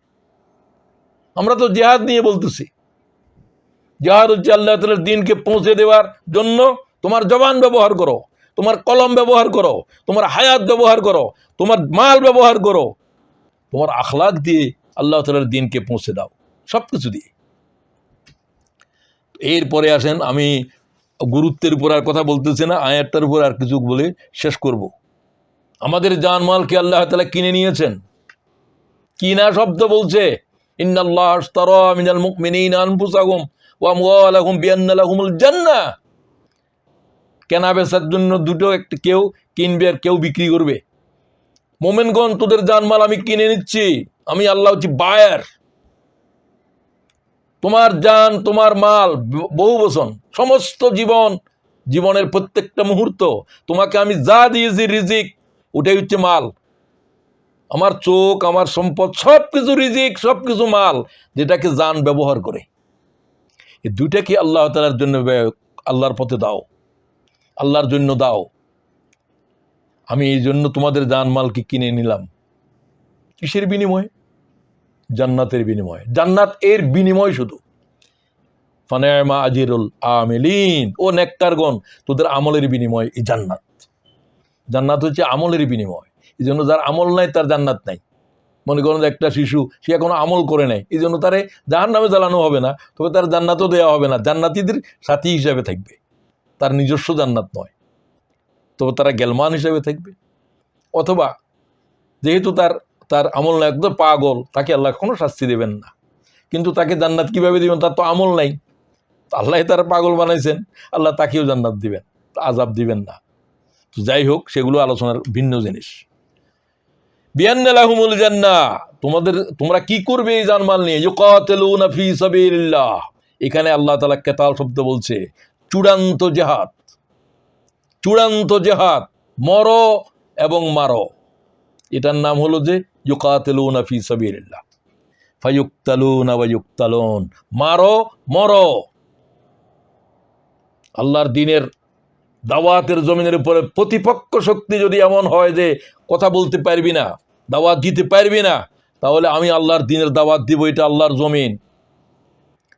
আমরা তো জিহাদ নিয়ে বলতেছি। জিহাদ হচ্ছে আল্লাহ তাআলার দ্বীনকে পৌঁছে দেওয়ার জন্য তোমার জবান ব্যবহার করো, তোমার কলম ব্যবহার করো, তোমার হায়াত ব্যবহার করো, তোমার মাল ব্যবহার করো, তোমার আখলাক দিয়ে আল্লাহ তাআলার দ্বীনকে পৌঁছে দাও, সব কিছু দিয়ে। এরপরে আসেন, আমি গুরুত্বের উপর আর কথা বলতেছি না, আয়াতটার উপর আর কিছু বলে শেষ করব। আমাদের জানমালকে আল্লাহ তাআলা কিনে নিয়েছেন। কিনা শব্দ বলছে, ইন্নাল্লাহ আশতারা মিনাল মুমিনিনা আনফুসাহুম ওয়া আমওয়ালাহুম বিআন্না লাহুমুল জান্নাহ। কেনা বেচার জন্য দুটো, একটা কেউ কিনবে আর কেউ বিক্রি করবে। মোমেনগণ তোদের জানমাল আমি কিনে নিচ্ছি, আমি আল্লাহ হচ্ছি বায়ার। তোমার জান, তোমার মাল, বহু বচন, সমস্ত জীবনের প্রত্যেকটা মুহূর্ত তোমাকে আমি যা দিয়েছি রিজিক, ওটাই হচ্ছে মাল। আমার চোখ, আমার সম্পদ, সবকিছু রিজিক, সবকিছু মাল, যেটাকে জান ব্যবহার করে। এই দুইটাকে আল্লাহ তাআলার জন্য, আল্লাহর পথে দাও, আল্লাহর জন্য দাও। আমি এই জন্য তোমাদের জানমালকে কিনে নিলাম। কিসের বিনিময়ে? জান্নাতের বিনিময়ে। জান্নাত এর বিনিময় শুধু। ফানি'মা আজরুল আমিলিন, ও নেককারগণ, তোদের আমলের বিনিময় এই জান্নাত। জান্নাত হচ্ছে আমলের বিনিময়। এই জন্য যার আমল নাই তার জান্নাত নাই। মনে করেন একটা শিশু, সে এখনো আমল করে নাই, এই জন্য তারে জাহান্নামে জ্বালানো হবে না, তবে তার জান্নাতও দেওয়া হবে না। জান্নাতীদের সাথী হিসাবে থাকবে, তার নিজস্ব জান্নাত নয়, তবে তারা গেলমান হিসাবে থাকবে। অথবা যেহেতু তার আমল নাই, একদম পাগল, তাকে আল্লাহ কোনো শাস্তি দেবেন না। কিন্তু তাকে জান্নাত কিভাবে দিবেন? তার তো আমল নাই, আল্লাহ তার পাগল বানাইছেন, আল্লাহ তাকেও জান্নাত দিবেন, আযাব দিবেন না। তো যাই হোক, সেগুলো আলোচনার ভিন্ন জিনিস। বিআন্না লাহুমুল জান্নাহ, তোমরা কি করবে এই জানমাল নিয়ে? ইউকাতিলুনা ফি সাবিলিল্লাহ। এখানে আল্লাহ তাআলা কেতাল শব্দ বলছে, চূড়ান্ত জিহাদ, চূড়ান্ত জিহাদ, মরো এবং মারো। এটার নাম হলো যে ইউকাতিলুনা ফি সাবিলিল্লাহ ফায়ুকতালুনা ওয়া ইউকতালুন। মারো, মরো। আল্লাহর দ্বীনের দাওয়াতের জমিনের উপরে প্রতিপক্ষ শক্তি যদি এমন হয় যে কথা বলতে পারবি না, দাওয়াত দিতে পারবি না, তাহলে আমি আল্লাহর দ্বীনের দাওয়াত দিব, এটা আল্লাহর জমিন,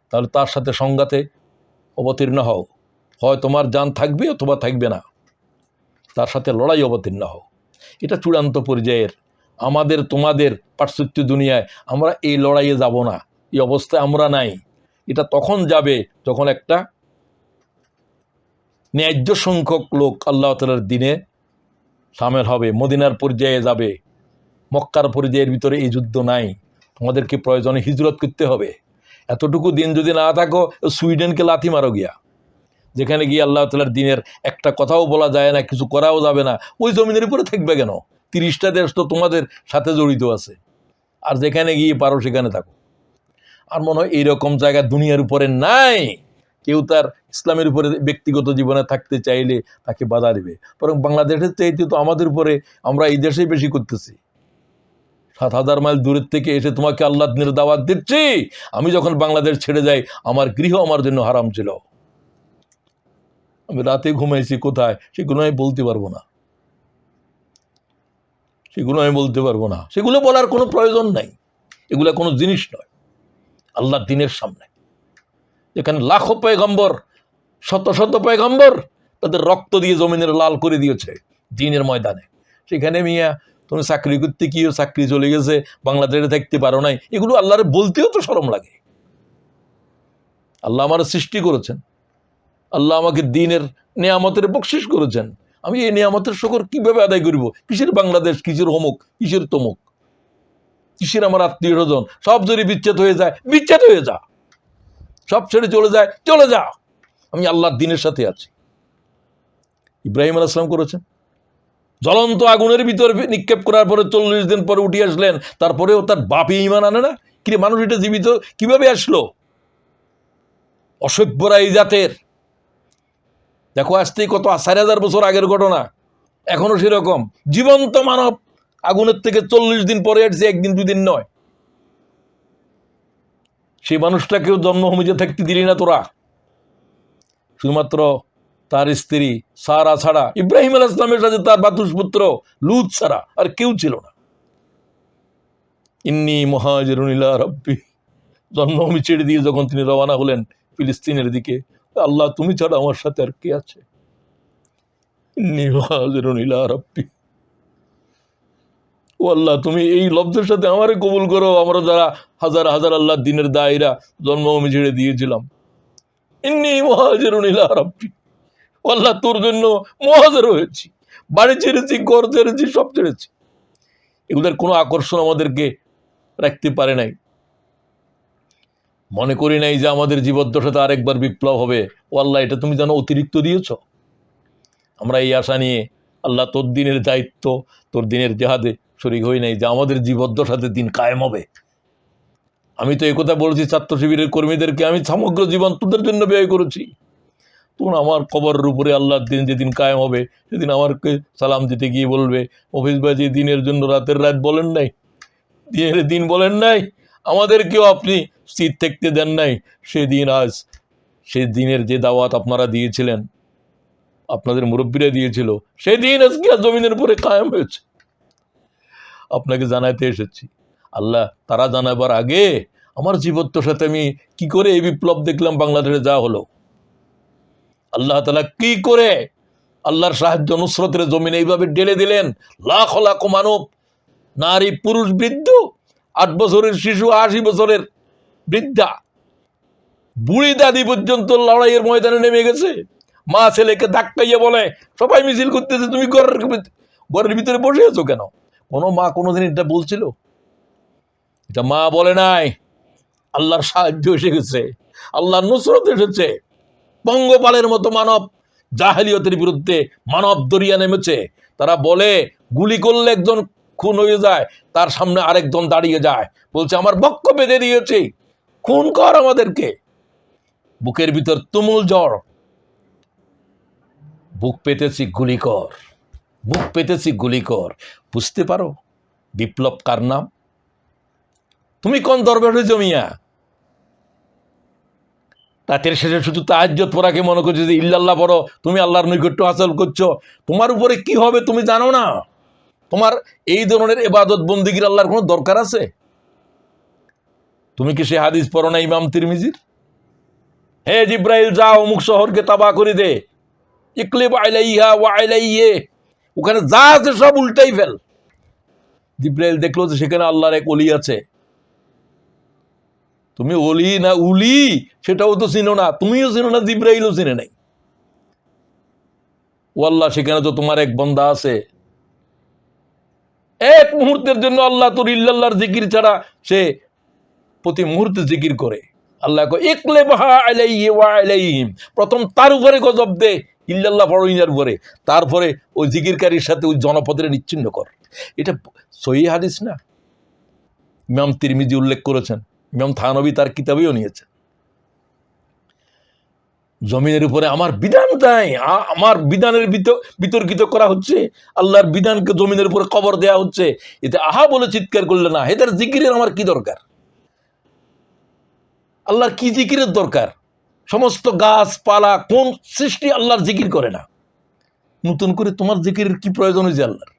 তাহলে তার সাথে সংঘাতে অবতীর্ণ হও। হয় তোমার জান থাকবে অথবা থাকবে না, তার সাথে লড়াই অবতীর্ণ হও। এটা চূড়ান্ত পর্যায়ের। আমাদের তোমাদের পাশ্চাত্য দুনিয়ায় আমরা এই লড়াইয়ে যাব না, এই অবস্থায় আমরা নাই। এটা তখন যাবে যখন একটা ন্যায্য সংখ্যক লোক আল্লাহ তাআলার দ্বীনে শামিল হবে, মদিনার পর্যায়ে যাবে। মক্কার পর্যায়ের ভিতরে এই যুদ্ধ নাই, তোমাদেরকে প্রয়োজনে হিজরত করতে হবে। এতটুকু দিন যদি না থাকো, সুইডেনকে লাথি মারো গিয়া, যেখানে গিয়ে আল্লাহ তাআলার দ্বীনের একটা কথাও বলা যায় না, কিছু করাও যাবে না, ওই জমিনের উপরে থাকবে কেন? 30টা দেশ তো তোমাদের সাথে জড়িত আছে, আর যেখানে গিয়ে পারো সেখানে থাকো। আর মনে হয় এইরকম জায়গা দুনিয়ার উপরে নাই। কেউ তার ইসলামের উপরে ব্যক্তিগত জীবনে থাকতে চাইলে তাকে বাধা দেবে। বরং বাংলাদেশের চাইতে তো আমাদের উপরে, আমরা এই দেশেই বেশি করতেছি। 7,000 মাইল দূরের থেকে এসে তোমাকে আল্লাহর দ্বীনের দাওয়াত দিচ্ছি। আমি যখন বাংলাদেশ ছেড়ে যাই, আমার গৃহ আমার জন্য হারাম ছিল। আমি রাতে ঘুমাইছি কোথায়, সেগুলো আমি বলতে পারবো না, সেগুলো আমি বলতে পারবো না। সেগুলো বলার কোনো প্রয়োজন নাই, এগুলো কোনো জিনিস নয়। আল্লাহর দিনের সামনে, এখানে লাখো পয়গম্বর, শত শত পয়গম্বর তাদের রক্ত দিয়ে জমিনের লাল করে দিয়েছে দিনের ময়দানে। সেখানে মিয়া তুমি চাকরি করতে গিয়েও চাকরি চলে গেছে, বাংলাদেশে থাকতে পারো নাই, এগুলো আল্লাহরে বলতেও তো শরম লাগে। আল্লাহ আমার সৃষ্টি করেছেন, আল্লাহ আমাকে দিনের নিয়ামতের বকশিস করেছেন, আমি এই নিয়ামতের শুকর কিভাবে আদায় করব? কিসের বাংলাদেশ, কিসের অমুক, কিসের তমুক, কিসের আমার আত্মীয় স্বজন, সব যদি বিচ্ছেদ হয়ে যায়, বিচ্ছেদ হয়ে যা, সব ছেড়ে চলে যায়, চলে যা, আমি আল্লাহর দিনের সাথে আছি। ইব্রাহিম আলাইহিস সালাম করেছেন, জ্বলন্ত আগুনের ভিতর নিক্ষেপ করার পরে 40 দিন পরে উঠে আসলেন, তারপরেও তার বাপে ঈমান আনে না। কিরে মানুষ এটা জীবিত কিভাবে আসলো? অসভ্যরা এই জাতের। দেখো আসতেই কত 4000 বছর আগের ঘটনা, এখনো সেরকম জীবন্ত মানব আগুনের থেকে 40 দিন পরে আসছে, একদিন দুদিন নয়। সেই মানুষটাকেও জন্মভূমিতে থাকতে দিলি না তোরা, শুধুমাত্র তার স্ত্রী সারা ছাড়া, ইব্রাহিম আলাইহিস সালামের সাথে তার বাতুসপুত্র লূত ছাড়া আর কেউ ছিল না। ইন্নী মুহাজিরুন ইলা রাব্বি, জন্মভূমি ছেড়ে দিয়ে যখন তিনি রওনা হলেন ফিলিস্তিনের দিকে, আল্লাহ তুমি ছাড়া আমার সাথে আর কে আছে? ইন্নী মুহাজিরুন ইলা রাব্বি, ও আল্লাহ তুমি এই লব্ধের সাথে আমারে কবুল করো, আমরা যারা হাজার হাজার আল্লাহ দিনের দায়রা জন্মভূমি ছেড়ে দিয়েছিলাম। ইন্নী মুহাজিরুন ইলা রাব্বি, ও আল্লাহ তোর জন্য মুহাজির হয়েছি, বাড়ি ছেড়েছি, ঘর ছেড়েছি, সব ছেড়েছি। এগুলোর কোনো আকর্ষণ আমাদেরকে রাখতে পারে নাই। মনে করি নাই যে আমাদের জীবদ্দশাতে আরেকবার বিপ্লব হবে। ও আল্লাহ এটা তুমি যেন অতিরিক্ত দিয়েছ। আমরা এই আশা নিয়ে আল্লাহ তোর দিনের দায়িত্ব, তোর দিনের জেহাদে শরীক হই নাই যে আমাদের জীবদ্দশাতে দিন কায়েম হবে। আমি তো একথা বলেছি ছাত্র শিবিরের কর্মীদেরকে, আমি সমগ্র জীবন তোদের জন্য ব্যয় করেছি। তখন আমার কবরের উপরে আল্লাহর দিন যেদিন কায়েম হবে, সেদিন আমাকে সালাম দিতে গিয়ে বলবে, অফিস ভাই যে দিনের জন্য রাতের রাত বলেন নাই, দিনের দিন বলেন নাই, আমাদেরকেও আপনি স্থির থাকতে দেন নাই। সেদিন আজ সেই দিনের যে দাওয়াত আপনারা দিয়েছিলেন, আপনাদের মুরব্বীরা দিয়েছিল, সেদিন আজকে জমিনের উপরে কায়েম হয়েছে। আপনাকে জানাইতে এসেছি। আল্লাহ তারা জানাবার আগে আমার জীবত্বের সাথে আমি কি করে এই বিপ্লব দেখলাম বাংলাদেশে যা হলো, আল্লাহ তাআলা কি করে আল্লাহর সাহায্য নুসরতের জমিনে এইভাবে ঢেলে দিলেন। লাখ লাখ মানব, নারী পুরুষ বৃদ্ধ, 8 বছরের শিশু, 80 বছরের বৃদ্ধা, বুড়ি দাদি পর্যন্ত লড়াইয়ের ময়দানে নেমে গেছে। মা ছেলেকে ধাক্কাইয়া বলে, সবাই মিছিল করতেছে, তুমি ঘরের ভিতরে বসে আছো কেন? কোনো মা কোনোদিন এটা বলছিল? এটা মা বলে নাই। আল্লাহর সাহায্য এসে গেছে, আল্লাহর নুসরত এসেছে। পঙ্গপালের মতো মানব জাহেলিয়তের বিরুদ্ধে মানব দরিয়া নেমেছে। তারা বলে গুলি করলে একজন খুন হয়ে যায়, তার সামনে আরেকজন দাঁড়িয়ে যায়, বলছে আমার বক্ষ বেঁধে দিয়েছে, খুন কর আমাদেরকে। বুকের ভিতর তুমুল জ্বর, বুক পেতেছি গুলি কর, বুক পেতেছি গুলি কর। বুঝতে পারো বিপ্লব কার নাম? তুমি কোন দরবারে জমিয়া? রাতের শেষে শুধু তাহাজ্জুদ পড়াকে মনে করছো যে ইল্লাল্লাহ পড়ো, তুমি আল্লাহর নৈকট্য হাসিল করছো। তোমার উপরে কি হবে তুমি জানো না। তোমার এই ধরনের ইবাদত বন্দেগীর আল্লাহর কোনো দরকার আছে? তুমি কি সে হাদিস পড়ো না ইমাম তিরমিজির? হে জিব্রাইল যাও অমুক শহরকে তাবাহ করে দে, ইকলিব আলাইহা ওয়া আলাইহি, ওখানে যা আছে সব উল্টাই ফেল। জিব্রাইল দেখলো যে সেখানে আল্লাহর এক ওলি আছে। তুমি ওলি না উলি সেটাও তো চিনো না, তুমিও চিনো না, জিব্রাইলও চিনে নাই। ও আল্লাহ সেখানে তো তোমার এক বান্দা আছে, এক মুহূর্তের জন্য আল্লাহ তোর ইল্লাল্লাহর জিকির ছাড়া সে প্রতি মুহূর্তে জিকির করে। আল্লাহ কয় ইকলিবহা আলাইহি ওয়া আলাইহিম, প্রথম তার উপরে গজব দে, ইল্লাল্লাহ পড়িনার উপরে, তারপরে ওই জিকিরকারীর সাথে ওই জনপদের নিচ্ছিন্ন কর। এটা সহিহ হাদিস না? ইমাম তিরমিজি উল্লেখ করেছেন, ইমাম থানবী তার কিতাবেও নিয়েছেন। জমিনের উপরে আমার বিধান নাই, আমার বিধানের বিতর্কিত করা হচ্ছে, আল্লাহর বিধানকে জমিনের উপরে কবর দেয়া হচ্ছে। এতে আহা বলে চিৎকার করলে না, এদের জিকিরের আমার কি দরকার? আল্লাহর কি জিকিরের দরকার? সমস্ত গাছপালা কোন সৃষ্টি আল্লাহর জিকির করে না? নতুন করে তোমার জিকিরের কি প্রয়োজন হয়েছে আল্লাহর?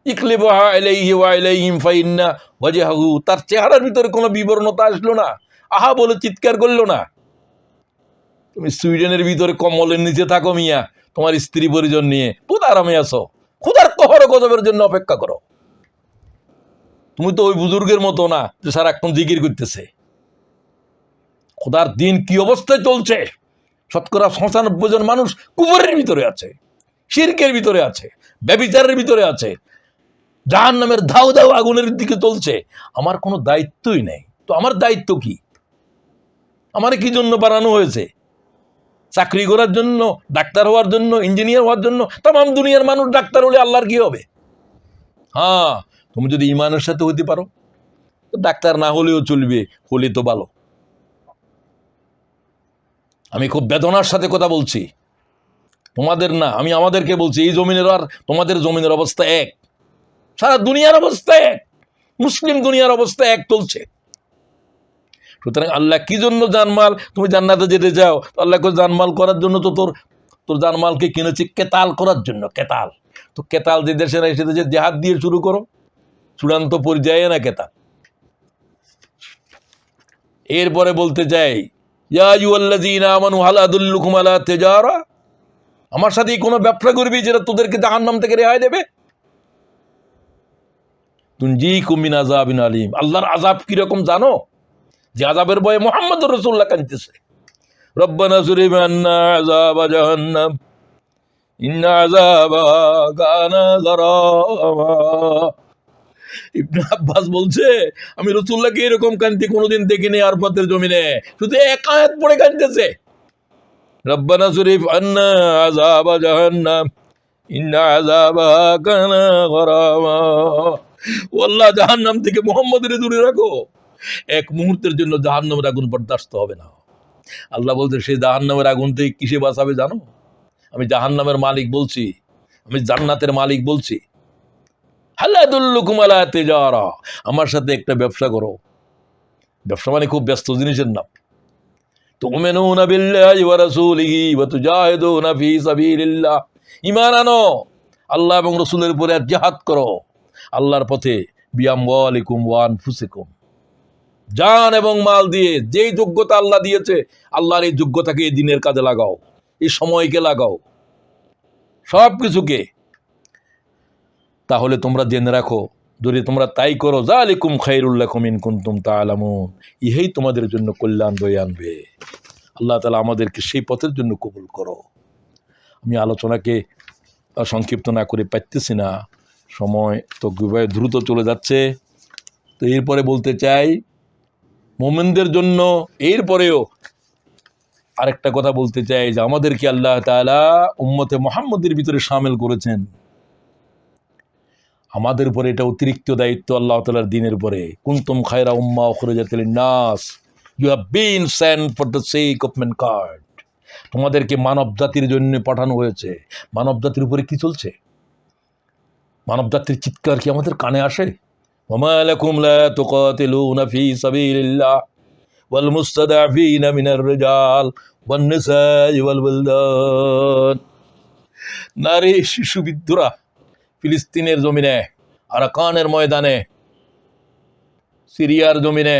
ইকলিবহা ইলাইহি ওয়া ইলাইহিম ফাইন্না ওয়াজহাহু, তার চেহারার ভিতরে কোনো বিবর্ণতা আসলো না, আহা বলে চিৎকার করলো না। তুমি সুইডেনের ভিতরে কম্বলের নিচে থাকো মিয়া, তোমার স্ত্রী পরিজন নিয়ে খুদ আরামে আছো, খুদার কহর গজবের জন্য অপেক্ষা করো। তুমি তো ওই বুজুর্গের মতো না যে সারাক্ষণ জিকির করতেছে। খোদার দিন কি অবস্থায় চলছে, শতকরা ৯৫ জন মানুষ কুফরের ভিতরে আছে, শিরকের ভিতরে আছে, ব্যভিচারের ভিতরে আছে, জাহান্নামের ধাউ ধাউ আগুনের দিকে চলছে। আমার কোনো দায়িত্বই নেই। তো আমার দায়িত্ব কি? আমার কি জন্য বানানো হয়েছে? চাকরি করার জন্য, ডাক্তার হওয়ার জন্য, ইঞ্জিনিয়ার হওয়ার জন্য? তাম দুনিয়ার মানুষ ডাক্তার হলে আল্লাহর কি হবে? হ্যাঁ, তুমি যদি ইমানের সাথে হইতে পারো তো ডাক্তার না হলেও চলবে, হলে তো ভালো। আমি খুব বেদনার সাথে কথা বলছি, তোমাদের না, আমি আমাদেরকে বলছি। এই জমিনের আর তোমাদের জমিনের অবস্থা এক, সারা দুনিয়ার অবস্থা এক, মুসলিম দুনিয়ার অবস্থা এক চলছে। সুতরাং আল্লাহ কি জন্য জানমাল, তুমি জান্নাতে যেতে চাও, আল্লাহকে জানমাল করার জন্য তো তোর জানমালকে কিনেছি কেতাল করার জন্য। কেতাল তো কেতাল যে দেশে নাই সে দেশে জেহাদ দিয়ে শুরু করো, চূড়ান্ত পর্যায়ে না কেতাল। এরপরে বলতে চাই, ইয়া আইয়ুহাল্লাযীনা আমানু হাল আদুল্লুকুম আলা তিজারা, আমার সাথে কোনো ব্যবসা করবি যেটা তোদেরকে জাহান্নাম থেকে রেহাই দেবে। তুনজিকুম মিন আযাবিন আলীম, আল্লাহর আযাব কিরকম জানো? যে আযাবের ভয়ে মুহাম্মদুর রাসূলুল্লাহ কাঁদতেছে। রব্বানা যুরিব আন্না আযাবা জাহান্নাম ইন্না আযাবাহা কানা গারামা। ইবনে আব্বাস বলছে, আমি রাসূলুল্লাহকে এরকম কাঁদতে কোনোদিন দেখিনি আরফাতের জমিনে। শুধু এক আয়াত পড়ে কাঁদতেছে, রব্বানা যুরিব আন্না আযাবা জাহান্নাম ইন্না আযাবাহা কানা গারামা। ও আল্লাহ, জাহান্নাম থেকে মুহাম্মদের দূরে রাখো। এক মুহূর্তের জন্য জাহান্নামের আগুন বরদাস্ত হবে না। আল্লাহ বলতে, সেই জাহান্নামের আগুন থেকে কিসে বাঁচাবে জানো? আমি জাহান্নামের মালিক বলছি, আমি জান্নাতের মালিক বলছি। হাল আদুল্লুকুম আলা তিজারা, আমার সাথে একটা ব্যবসা করো। ব্যবসা মানে খুব ব্যস্ত জিনিসের নাম। তুমিনুনা বিল্লাহি ওয়া রাসূলিহি ওয়া তুজাহিদুনা ফি সাবিলিল্লাহ, ঈমান আনো, আল্লাহ এবং রাসূলের উপরে জিহাদ করো আল্লাহর পথে, বিআমওয়ালিকুম ওয়া আনফুসিকুম, জান এবং মাল দিয়ে। যেই যোগ্যতা আল্লাহ দিয়েছে, আল্লাহর এই যোগ্যতাকে এই দিনের কাজে লাগাও, এই সময়কে লাগাও, সব কিছুকে। তাহলে তোমরা জেনে রাখো, যদি তোমরা তাই করো, যালিকুম খায়রুল লাকুম ইন কুনতুম তা'লামুন, ইহাই তোমাদের জন্য কল্যাণ বয়ে আনবে। আল্লাহ তাআলা আমাদেরকে সেই পথের জন্য কবুল করো। আমি আলোচনাকে সংক্ষিপ্ত না করে পারতেছি না, সময় তো দ্রুত চলে যাচ্ছে। তো এরপরে বলতে চাই, মুমিনদের জন্য এরপরেও আরেকটা কথা বলতে চাই, যে আমাদেরকে আল্লাহ তাআলা উম্মতে মুহাম্মদের ভিতরে শামিল করেছেন। আমাদের উপরে এটা অতিরিক্ত দায়িত্ব আল্লাহ তাআলার দ্বীনের উপরে। কুনতুম খায়রা উম্মাহ উখরিজাত লিন-নাস, you have been sent for the sake of mankind. তোমাদেরকে মানব জাতির জন্য পাঠানো হয়েছে। মানব জাতির উপরে কি চলছে? মানব জাতির চিৎকার কি আমাদের কানে আসে? ওয়ামা লাকুম লা তুকাতিলুনা ফি সাবিলিল্লাহ ওয়াল মুস্তাদআফিনা মিনার রিজাল ওয়ান নিসাই ওয়াল ওয়ালদান। নারী শিশু বৃদ্ধরা ফিলিস্তিনের জমিনে, আরাকানের ময়দানে, সিরিয়ার জমিনে,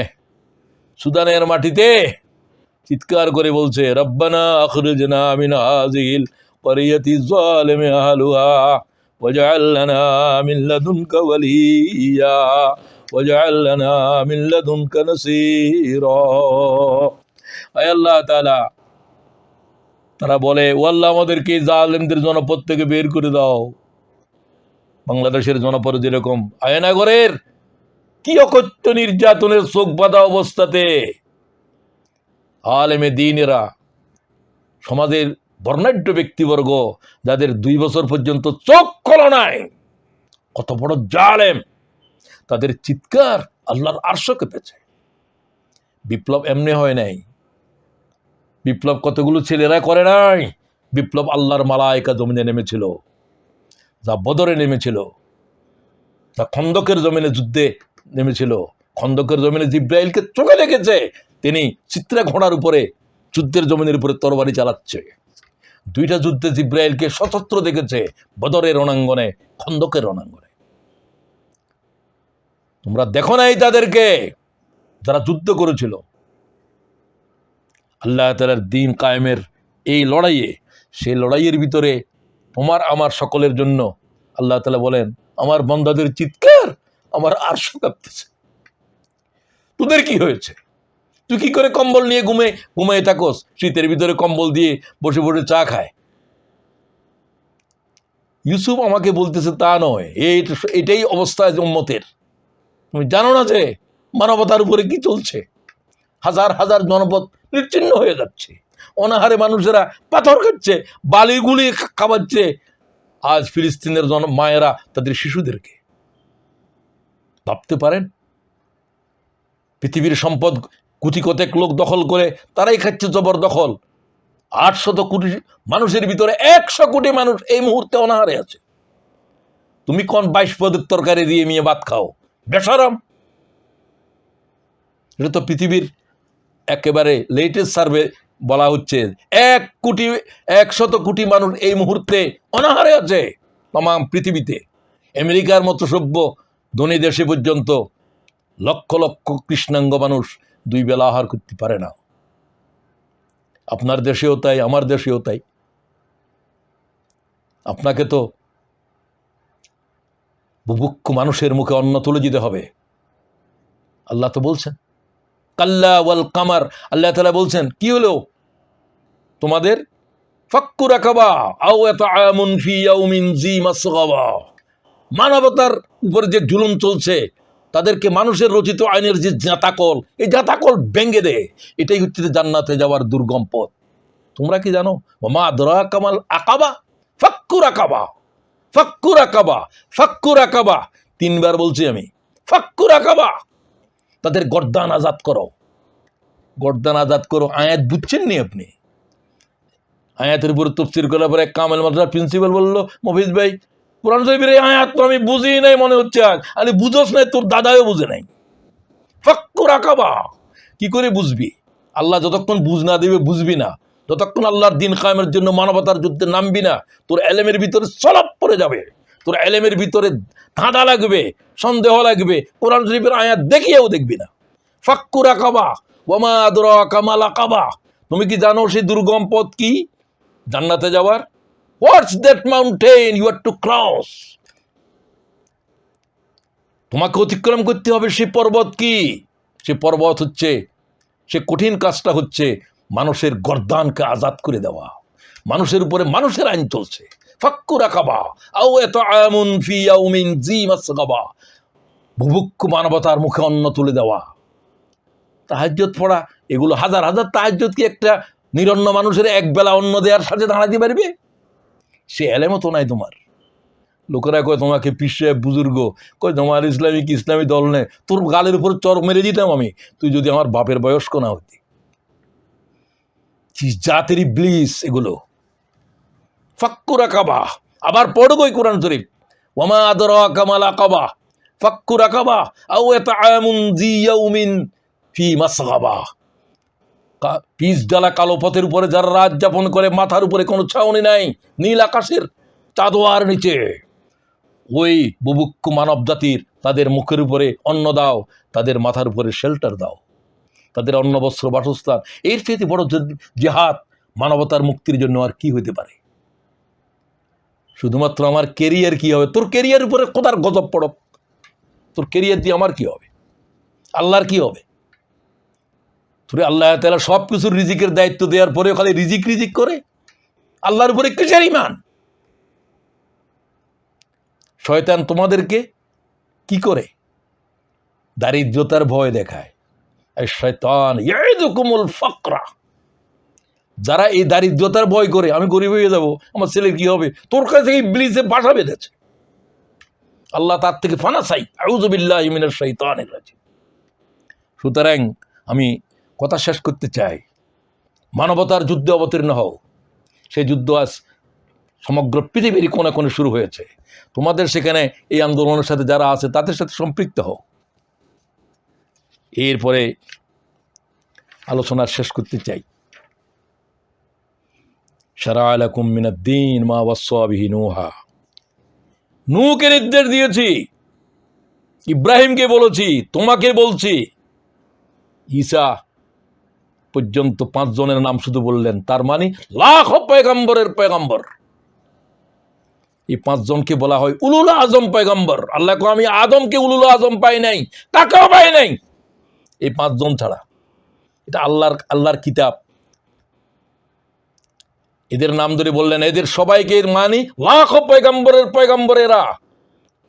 সুদানের মাটিতে চিৎকার করে বলছে, রব্বানা আখরিজনা মিন হাযিহিল ক্বরিয়াতি যালিমি আহলুহা ওয়াজআল লানা মিন লাদুনকা ওয়ালিয়্যা ওয়াজআল লানা মিন লাদুনকা নাসীরা। আয় আল্লাহ তাআলা, তারা বলে, ও আল্লাহ, আমাদেরকে জালেমদের জনপদ থেকে বের করে দাও। বাংলাদেশের জনপদ যেরকম আয়নাগরের কি অকথ্য নির্যাতনের চোখ বাঁধা অবস্থাতে আলেমে দ্বীনেরা, সমাজের বর্ণাঢ্য ব্যক্তিবর্গ, যাদের 2 বছর পর্যন্ত চোখ খোলা নাই, কত বড় জালেম, তাদের চিৎকার আল্লাহর আরশ কেঁপেছে। বিপ্লব এমনি হয় নাই, বিপ্লব কতগুলো ছেলেরা করে নাই। বিপ্লব আল্লাহর মালায়েকা জমিনে নেমেছিল, যা বদরে নেমেছিল, যা খন্দকের জমিনে যুদ্ধে নেমেছিল। খন্দকের জমিনে জিব্রাইলকে চোখে দেখেছে, তিনি চিত্রা ঘোড়ার উপরে যুদ্ধের জমিনের উপরে তরবারি চালাচ্ছে। 2টা যুদ্ধে জিব্রাইলকে সশস্ত্র দেখেছে, বদরের রণাঙ্গনে, খন্দকের রণাঙ্গনে। তোমরা দেখো নাই তাদেরকে যারা যুদ্ধ করেছিল আল্লাহ তাআলার দ্বীন কায়েমের এই লড়াইয়ে, সেই লড়াইয়ের ভিতরে তোমার আমার সকলের জন্য আল্লাহ তাআলা বলেন, আমার বান্দাদের চিৎকার আমার আরশ কাঁপতেছে। তোদের কি হয়েছে? তুই কি করে কম্বল নিয়ে ঘুমিয়ে থাকোস? শীতের ভিতরে কম্বল দিয়ে বসে বসে চা খায়। ইউসুফ আমাকে বলতেছে তা নয়, এটাই অবস্থা উম্মতের। তুমি জানো না যে মানবতার উপরে কি চলছে? হাজার হাজার জনপদ নিশ্চিহ্ন হয়ে যাচ্ছে, অনাহারে মানুষেরা পাথর খাচ্ছে, বালিগুলি খাওয়াচ্ছে আজ ফিলিস্তিনের মায়েরা তাদের শিশুদেরকে। ভাবতে পারেন? পৃথিবীর সম্পদ কোটি কতেক লোক দখল করে তারাই খাচ্ছে জবরদখল। 800 কোটি মানুষের ভিতরে 100 কোটি মানুষ এই মুহূর্তে অনাহারে আছে। তুমি কোন 22 পদের তরকারি দিয়ে নিয়ে ভাত খাও? বেশরম। এটা তো পৃথিবীর একেবারে লেটেস্ট সার্ভে বলা হচ্ছে 100 কোটি মানুষ এই মুহূর্তে অনাহারে আছে তমাম পৃথিবীতে। আমেরিকার মতো সভ্য ধনী দেশে পর্যন্ত লক্ষ লক্ষ কৃষ্ণাঙ্গ মানুষ 2 বেলা আহার করতে পারে না। আপনার দেশেও তাই, আমার দেশেও তাই। আপনাকে তো বুভুক্ষু মানুষের মুখে অন্ন তুলে দিতে হবে। আল্লাহ তো বলছেন কাল্লা ওয়াল কামার, আল্লাহ তাআলা বলছেন কি হলো তোমাদের? ফাক্কু রাকাবা আও ইতআমুন ফি ইয়াউমিন যী মাসগাবা। মানবতার উপর যে জুলুম চলছে, তাদেরকে মানুষের রচিত আইনের যে জাতাকল, এই জাতাকল ভেঙে দে। এটাই হচ্ছে জান্নাতে যাওয়ার দুর্গম পথ। তোমরা কি জানো? ওমা আদরাকা মাল আকাবা ফাক্কু রাকাবা, ফাক্কু রাকাবা, ফাক্কু রাকাবা। 3 বার বলছি আমি, ফাক্কু রাকাবা। তাদের গর্দান আজাদ করো, গর্দান আজাদ করো। আয়াত বুঝছেন নি আপনি? আয়াতের উপরে তাফসীর করার পরে কামেল মাদ্রাসার প্রিন্সিপাল বললো, মফিজ ভাই কোরআন শরীফের এই আয়াত তো আমি বুঝি নাই মনে হচ্ছে। আজ আরে বুঝোস নাই, তোর দাদাও বুঝে নাই। ফাক্কু রাকাবা কি করে বুঝবি? আল্লাহ যতক্ষণ বুঝ না দেবে বুঝবি না। যতক্ষণ আল্লাহর দ্বীন কায়েমের জন্য মানবতার যুদ্ধে নামবি না, তোর এলেমের ভিতরে সলপ পড়ে যাবে, তোর এলেমের ভিতরে ধাঁধা লাগবে, সন্দেহ লাগবে। কোরআন শরীফের আয়াত দেখিয়েও দেখবি না। ফাক্কু রাকাবা ওয়ামা আদরাকা মাল আকাবা। তুমি কি জানো সেই দুর্গম পথ কি জান্নাতে যাওয়ার? What's that mountain you are to cross? তোমাকে অতিক্রম করতে হবে সেই পর্বত কি? সে পর্বত হচ্ছে, সে কঠিন কাজটা হচ্ছে মানুষের গর্দানকে আজাদ করে দেওয়া। মানুষের উপরে মানুষের আইন চলছে। ফাক্কু রাকাবা আও ইতআমুন ফি ইয়াউমিন যী মাসগাবা। বুভুক্ষু মানবতার মুখে অন্ন তুলে দেওয়া। তাহাজ্জুদ পড়া, এগুলো হাজার হাজার তাহাজ্জুদ কি একটা নিরন্ন মানুষের এক বেলা অন্ন দেওয়ার সাথে দাঁড়াতে পারবে? সে এলেমও তো নাই তোমার। লোকেরা কয় তোমাকে পীর সাহেব বুজুর্গ, কয় তোমার ইসলামী দল নেই। তোর গালের উপর চর মেরে দিতাম আমি, তুই যদি আমার বাপের বয়স্ক না হতি। জাতের ইবলিস এগুলো। ফাক্কু রাকাবা, আবার পড়বই কোরআন শরীফ, ওয়ামা আদরাকা মাল আকাবা ফাক্কু রাকাবা আও ইতআমুন যী ইয়াউমিন ফি মাসগাবা। পিচ ডালা কালো পথের উপরে যারা রাত যাপন করে, মাথার উপরে কোনো ছাউনি নাই, নীল আকাশের চাদোয়ার নিচে, ওই বুভুক্ষু মানব জাতির তাদের মুখের উপরে অন্ন দাও, তাদের মাথার উপরে শেল্টার দাও, তাদের অন্ন বস্ত্র বাসস্থান। এর চেয়ে বড় জিহাদ মানবতার মুক্তির জন্য আর কি হইতে পারে? শুধুমাত্র আমার কেরিয়ার কি হবে? তোর কেরিয়ার উপরে কোথার গজব পড়ক, তোর কেরিয়ার দিয়ে আমার কি হবে? আল্লাহর কি হবে? তোরে আল্লাহ তাআলা সব কিছুর রিজিকের দায়িত্ব দেওয়ার পরেও খালি রিজিক করে। আল্লাহর উপরে কিসের ঈমান? শয়তান তোমাদেরকে কি করে? দারিদ্রতার ভয় দেখায়। শয়তান ইয়াইদুকুমুল ফাকরা। যারা এই দারিদ্রতার ভয় করে, আমি গরিব হয়ে যাব, আমার ছেলের কি হবে, তোর কাছে ইবলিসে বাসা বেঁধেছে। আল্লাহ তার থেকে ফানা চাই, আউযু বিল্লাহি মিনাশ শাইতানির রাজিম। সুতরাং আমি কথা শেষ করতে চাই, মানবতার যুদ্ধে অবতীর্ণ হও। সেই যুদ্ধ আজ সমগ্র পৃথিবীর কোণে কোণে শুরু হয়েছে। তোমাদের সেখানে এই আন্দোলনের সাথে যারা আছে তাদের সাথে সম্পৃক্ত হও। এরপরে আলোচনা শেষ করতে চাই। শারা'a লাকুম মিনাদ-দীন মা ওয়াসসা বিহি নূহা। নূহকে নির্দেশ দিয়েছি ইব্রাহিমকে বলেছি, তোমাকে বলছি। ঈসা পর্যন্ত 5 জনের নাম শুধু বললেন, তার মানে লাখ পয়গম্বরের পয়গম্বর। এই 5 জনকে বলা হয় উলুল আজম পয়গম্বর। আল্লাহ কো আমি আদমকে উলুল আজম পাই নাই, টাকাও পাই নাই এই 5 জন ছাড়া। এটা আল্লাহর কিতাব। এদের নাম ধরে বললেন, এদের সবাইকে মানি লাখ পয়গম্বরের পয়গম্বরেরা।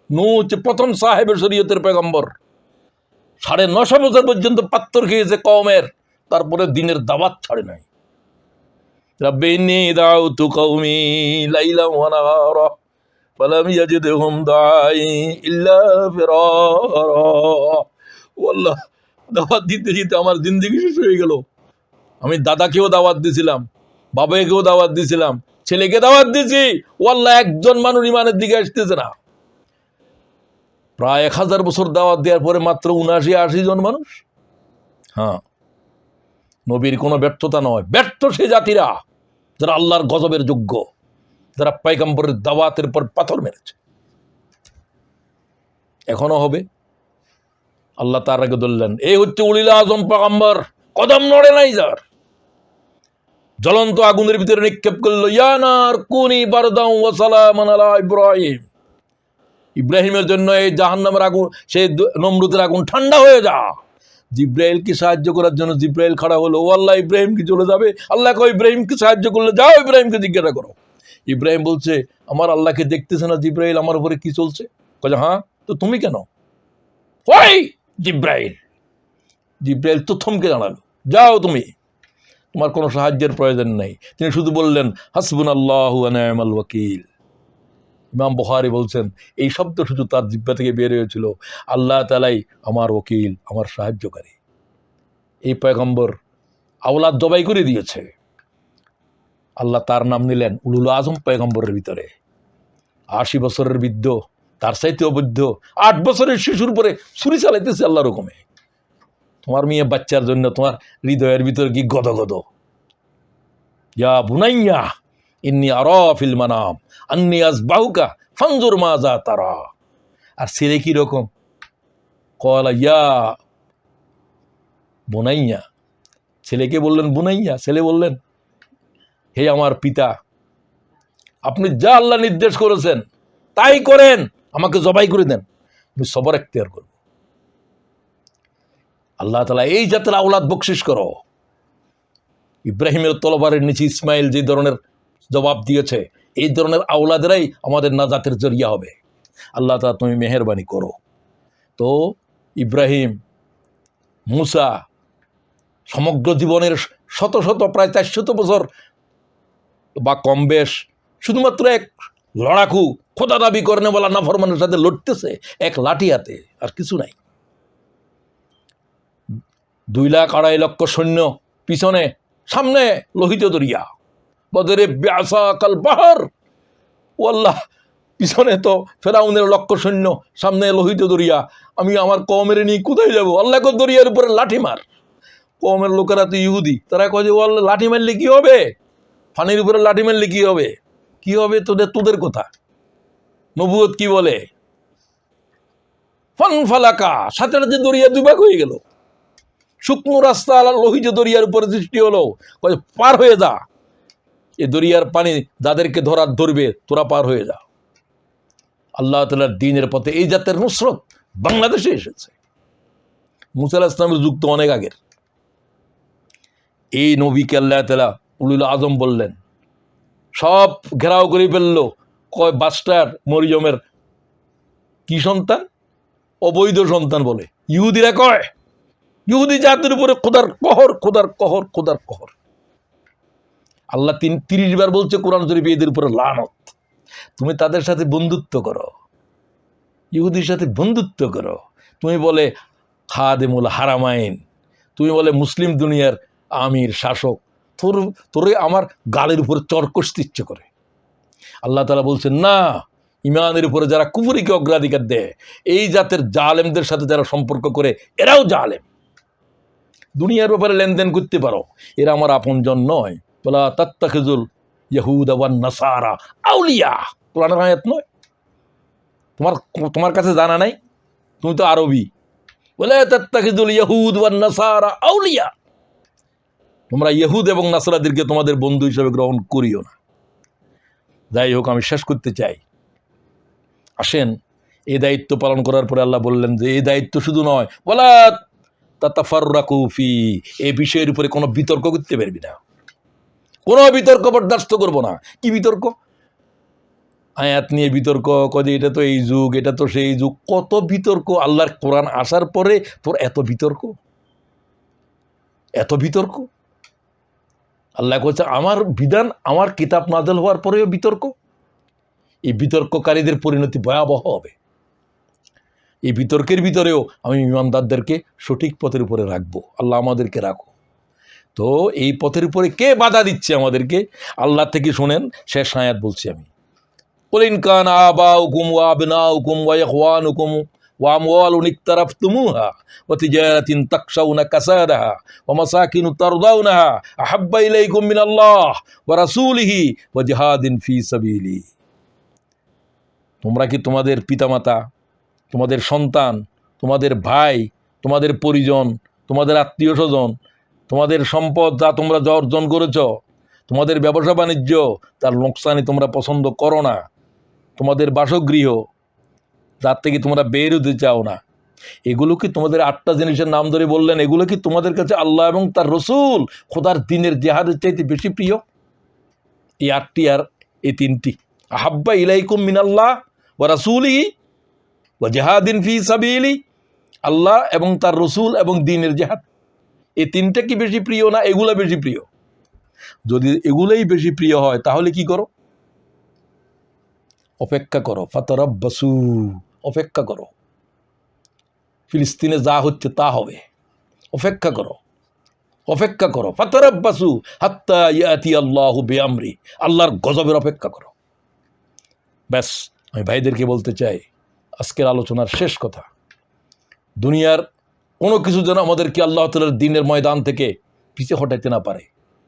নূহ হচ্ছে প্রথম সাহেবের শরীয়তের পয়গম্বর। 950 বছর পর্যন্ত পাত্তর খেয়েছে কওমের, তারপরে দিনের দাওয়াত ছাড়ে নাই। রাব্বি ইন্নী দাউতু কওমি লাইলান ওয়া নাহারা ফালাম ইয়াজিদহুম দাঈ ইল্লা ফিরারা। ও আল্লাহ, দাওয়াত দিতে দিতে আমার জিন্দেগি শেষ হয়ে গেল। আমি দাদাকেও দাওয়াত দিয়েছিলাম, বাবাকেও দাওয়াত দিয়েছিলাম, ছেলেকে দাওয়াত দিয়েছি, ও আল্লাহ একজন মানুষ ইমানের দিকে আসতেছে না। প্রায় 1000 বছর দাওয়াত দেওয়ার পরে মাত্র 79-80 জন মানুষ। হ্যাঁ, নবীর কোনো ব্যর্থতা নয়, ব্যর্থ সে জাতিরা যারা আল্লাহর গজবের যোগ্য, যারা পয়গম্বরের দাওয়াতের পর পাথর মেরেছে। এখনো হবে। আল্লাহ তার আগে বললেন, এই হচ্ছে উলিল আজম পয়গম্বর, কদম নড়ে নাই যার। জ্বলন্ত আগুনের ভিতরে নিক্ষেপ করলো, ইয়া নার কুনি বারদাও ওয়া সালামান আলা ইব্রাহিম। ইব্রাহিমের জন্য এই জাহান্নামের আগুন, সেই নমরুদের আগুন ঠান্ডা হয়ে যা। জিব্রাইলকে সাহায্য করার জন্য জিব্রাইল খাড়া হলো, ও আল্লাহ ইব্রাহিম কি চলে যাবে? আল্লাহ কয় ইব্রাহিমকে সাহায্য করলে যাও, ইব্রাহিমকে জিজ্ঞাসা করো। ইব্রাহিম বলছে, আমার আল্লাহকে দেখতেছে না জিব্রাইল, আমার উপরে কি চলছে? কয়ে হ্যাঁ, তো তুমি কেন? ওই জিব্রাইল। জিব্রাইল তো থমকে জানালো, যাও তুমি, তোমার কোনো সাহায্যের প্রয়োজন নেই। তিনি শুধু বললেন হাসবুনাল্লাহু ওয়া নি'মাল ওয়াকিল। ইমাম বুখারী বলছেন, এই শব্দ শুধু তার জিহ্বা থেকে বের হয়েছিল, আল্লাহ তাআলাই আমার ওকিল, আমার সাহায্যকারী। এই পয়গম্বর আওলাদ জবাই করে দিয়েছে, আল্লাহ তার নাম নিলেন উলুল আজম পয়গম্বরের ভিতরে। 80 বছরের বৃদ্ধ, তার চাইতেও বৃদ্ধ, 8 বছরের শিশুর উপরে ছুরি চালাইতেছে আল্লাহর হুকুমে। তোমার মেয়ে বাচ্চার জন্য তোমার হৃদয়ের ভিতরে কি গদগদ? ইয়া বুনাইয়া ইন্নী আরা ফিল মানাম আন্নী আযবাহুকা ফানজুর মাযা তারা। আর ছেলে কি রকম? ক্বালা ইয়া বুনাইয়া। ছেলেকে বললেন বুনাইয়া, ছেলে বললেন, হে আমার পিতা, আপনি যা আল্লাহ নির্দেশ করেছেন তাই করেন, আমাকে জবাই করে দেন, আমি সবর এখতিয়ার করব। আল্লাহ তাআলা এই জাতের আওলাদ বকশিশ করো। ইব্রাহিমের তলবারের নিচে ইসমাইল যে ধরনের জবাব দিয়েছে, এই ধরনের আওলাদেরাই আমাদের নাজাতের জরিয়া হবে। আল্লাহ তাআলা তুমি মেহেরবানি করো। তো ইব্রাহিম, মুসা সমগ্র জীবনের শত শত প্রায় 400 বছর বা কম বেশ শুধুমাত্র এক লড়াকু খোদা দাবি করেন বলা নাফরমানের সাথে লড়তেছে এক লাঠি হাতে, আর কিছু নাই। 2,00,000-2,50,000 সৈন্য পিছনে, সামনে লোহিত দরিয়া, বদরে ব্যাসা কাল বাহার। ও আল্লাহ, পিছনে তো ফেরাউনের লক্ষ সৈন্য, সামনে লোহিত দরিয়া, আমি আমার কওমের নিয়ে কোথায় যাব? আল্লাহ কো দরিয়ার উপরে লাঠি মার। কওমের লোকেরা তো ইহুদি, তারা কয় যে ও আল্লাহ লাঠি মারলে কি হবে? পানির উপরে লাঠি মারলে কি হবে? কি হবে তোদের কথা? নবুয়ত কি বলে? ফানফালাকা, সাথে সাথে দরিয়া 2 ভাগ হয়ে গেল। শুকনো রাস্তা লোহিত দরিয়ার উপরে সৃষ্টি হলো, পার হয়ে যা। এই দরিয়ার পানি যাদেরকে ধরবে, তোরা পার হয়ে যা। আল্লাহ তাআলার দ্বীনের পথে এই জাতের নুসরত বাংলাদেশে এসেছে। মুসা আলাইহিস সালামের যুগ তো অনেক আগের। এই নবীকে আল্লাহ তাআলা উলুল আজম বললেন, সব ঘেরাও করে ফেললো। কয় বাস্টার মরিয়মের কি সন্তান? অবৈধ সন্তান বলে ইহুদিরা কয়। ইহুদি জাতির উপরে খোদার কহর, খোদার কহর, খোদার কহর। আল্লাহ 30 বার বলছে কোরআন শরীফে এদের উপরে লানত। তুমি তাদের সাথে বন্ধুত্ব করো, ইহুদির সাথে বন্ধুত্ব করো। তুমি বলে খাদেমুল হারামাইন, তুমি বলে মুসলিম দুনিয়ার আমির, শাসক, তোরে আমার গালের উপরে চর কষতে ইচ্ছে করে। আল্লাহ তাআলা বলছেন না, ইমানের উপরে যারা কুফরিকে অগ্রাধিকার দেয়, এই জাতের জালেমদের সাথে যারা সম্পর্ক করে, এরাও জালেম। দুনিয়ার ব্যাপারে লেনদেন করতে পারো, এরা আমার আপনজন নয়। বলা তাত্তাখিজুল ইয়াহুদা ওয়ান নাসারা আউলিয়া, কোরআনের আয়াত নয়? তোমার কাছে জানা নাই? তুমি তো আরবি। বলে তাত্তাখিযুল ইয়াহুদ ওয়ান নাসারা আউলিয়া, তোমরা ইহুদ এবং নাসরাদেরকে তোমাদের বন্ধু হিসেবে গ্রহণ করিও না। যাই হোক, আমি শেষ করতে চাই। আসেন, এই দায়িত্ব পালন করার পরে আল্লাহ বললেন যে এই দায়িত্ব শুধু নয়, ওয়ালা তাতাফাররাকু ফি, এই বিষয়ের উপরে কোনো বিতর্ক করতে পারবি না, কোনো বিতর্ক বরদাস্ত করব না। কি বিতর্ক? আয়াত নিয়ে বিতর্ক, কদে এটা তো এই যুগ, এটা তো সেই যুগ, কত বিতর্ক। আল্লাহর কোরআন আসার পরে তোর এত বিতর্ক, এত বিতর্ক। আল্লাহ বলছে আমার বিধান, আমার কিতাব নাযিল হওয়ার পরেও বিতর্ক। এই বিতর্ককারীদের পরিণতি ভয়াবহ হবে। এই বিতর্কের ভিতরেও আমি ইমানদারদেরকে সঠিক পথের উপরে রাখবো। আল্লাহ আমাদেরকে রাখো। তো এই পথের উপরে কে বাধা দিচ্ছে আমাদেরকে? আল্লাহ থেকে শোনেন, শেষ আয়াত বলছি আমি। কুল ইন কানা আবাউকুম ওয়া আবনাউকুম ওয়া ইখওয়ানুকুম ওয়া আমওয়ালুন ইকতারাফতুমুহা ওয়া তিজারাতিন তাকশাউনা কাসাদাহা ওয়া মাসাকিনু তারদাউনাহা আহাব্বা ইলাইকুম মিনাল্লাহ ওয়া রাসূলিহি ওয়া জিহাদিন ফি সাবিলিহি। তোমরা কি তোমাদের পিতামাতা, তোমাদের সন্তান, তোমাদের ভাই, তোমাদের পরিজন, তোমাদের আত্মীয় স্বজন, তোমাদের সম্পদ যা তোমরা অর্জন করেছ, তোমাদের ব্যবসা বাণিজ্য, তার লোকসানি তোমরা পছন্দ করো না, তোমাদের বাসগৃহ যার থেকে তোমরা বের হতে চাও না, এগুলো কি তোমাদের 8টা জিনিসের নাম ধরে বললেন, এগুলো কি তোমাদের কাছে আল্লাহ এবং তার রসুল খোদার দিনের জেহাদের চাইতে বেশি প্রিয়? এই 8টি আর এই 3টি, আহাব্বা ইলাইকুম মিনাল্লাহ ওয়া রাসূলিহি ওয়া জিহাদিন ফি সাবিলি, আল্লাহ এবং তার রসুল এবং দিনের জেহাদ, এই 3টা কি বেশি প্রিয় না এগুলা বেশি প্রিয়? যদি এগুলোই বেশি প্রিয় হয় তাহলে কি করো? অপেক্ষা করো। ফাতারাব্বাসু, অপেক্ষা করো। ফিলিস্তিনে যা হচ্ছে তা হবে, অপেক্ষা করো, অপেক্ষা করো। ফাতারাব্বাসু হাত্তা ইয়াতি আল্লাহু বিআমরি, আল্লাহর গজবের অপেক্ষা করো। ব্যাস, আমি ভাইদেরকে বলতে চাই, আজকের আলোচনার শেষ কথা, দুনিয়ার কোনো কিছু যেন আমাদেরকে আল্লাহ তাআলার দ্বীনের ময়দান থেকে পিছিয়ে হটাইতে না পারে।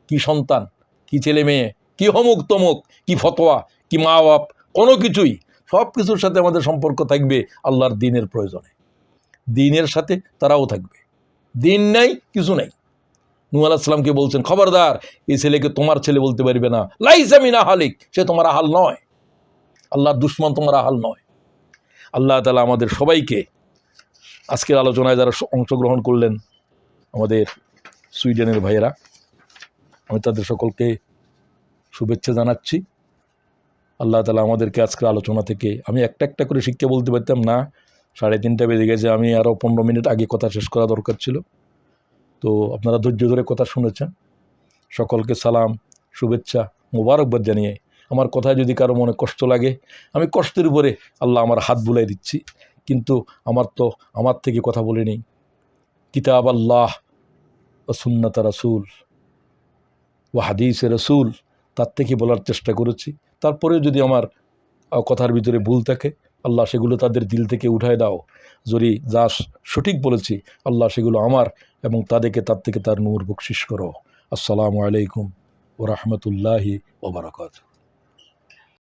কি সন্তান, কি ছেলে মেয়ে, কি হমুক তমুক, কি ফতোয়া, কি মা বাপ, কোনো কিছুই, সব কিছুর সাথে আমাদের সম্পর্ক থাকবে আল্লাহর দ্বীনের প্রয়োজনে। দ্বীনের সাথে তারাও থাকবে। দ্বীন নাই, কিছু নাই। নূহ আলাইহিস সালামকে বলছেন, খবরদার, এই ছেলেকে তোমার ছেলে বলতে পারবে না, লাইসা মিন আহলিক, সে তোমার আহাল নয়, আল্লাহর দুশমন তোমার আহাল নয়। আল্লাহ তাআলা আমাদের সবাইকে, আজকের আলোচনায় যারা অংশগ্রহণ করলেন, আমাদের সুইডেনের ভাইয়েরা, আমি তাদের সকলকে শুভেচ্ছা জানাচ্ছি। আল্লাহ তাআলা আমাদেরকে আজকের আলোচনা থেকে, আমি একটা একটা করে শিক্ষা বলতে পারতাম না, 3:30 বেজে গেছে, আমি আরও 15 মিনিট আগে কথা শেষ করা দরকার ছিল। তো আপনারা ধৈর্য ধরে কথা শুনেছেন। সকলকে সালাম, শুভেচ্ছা, মোবারকবাদ জানিয়ে, আমার কথায় যদি কারো মনে কষ্ট লাগে, আমি কষ্টের উপরে আল্লাহ আমার হাত বুলাই দিচ্ছি, কিন্তু আমার থেকে কথা বলে নেই, কিতাব আল্লাহ ও সুন্নাত রাসূল ও হাদিসে রাসূল, তার থেকে বলার চেষ্টা করেছি। তারপরেও যদি আমার কথার ভিতরে ভুল থাকে, আল্লাহ সেগুলো তাদের দিল থেকে উঠায় দাও। যদি যা সঠিক বলেছি, আল্লাহ সেগুলো আমার এবং তাদেরকে তার থেকে তার নূর বকশিশ করো। আসসালামু আলাইকুম ওয়া রাহমাতুল্লাহি ওয়া বারাকাতুহু।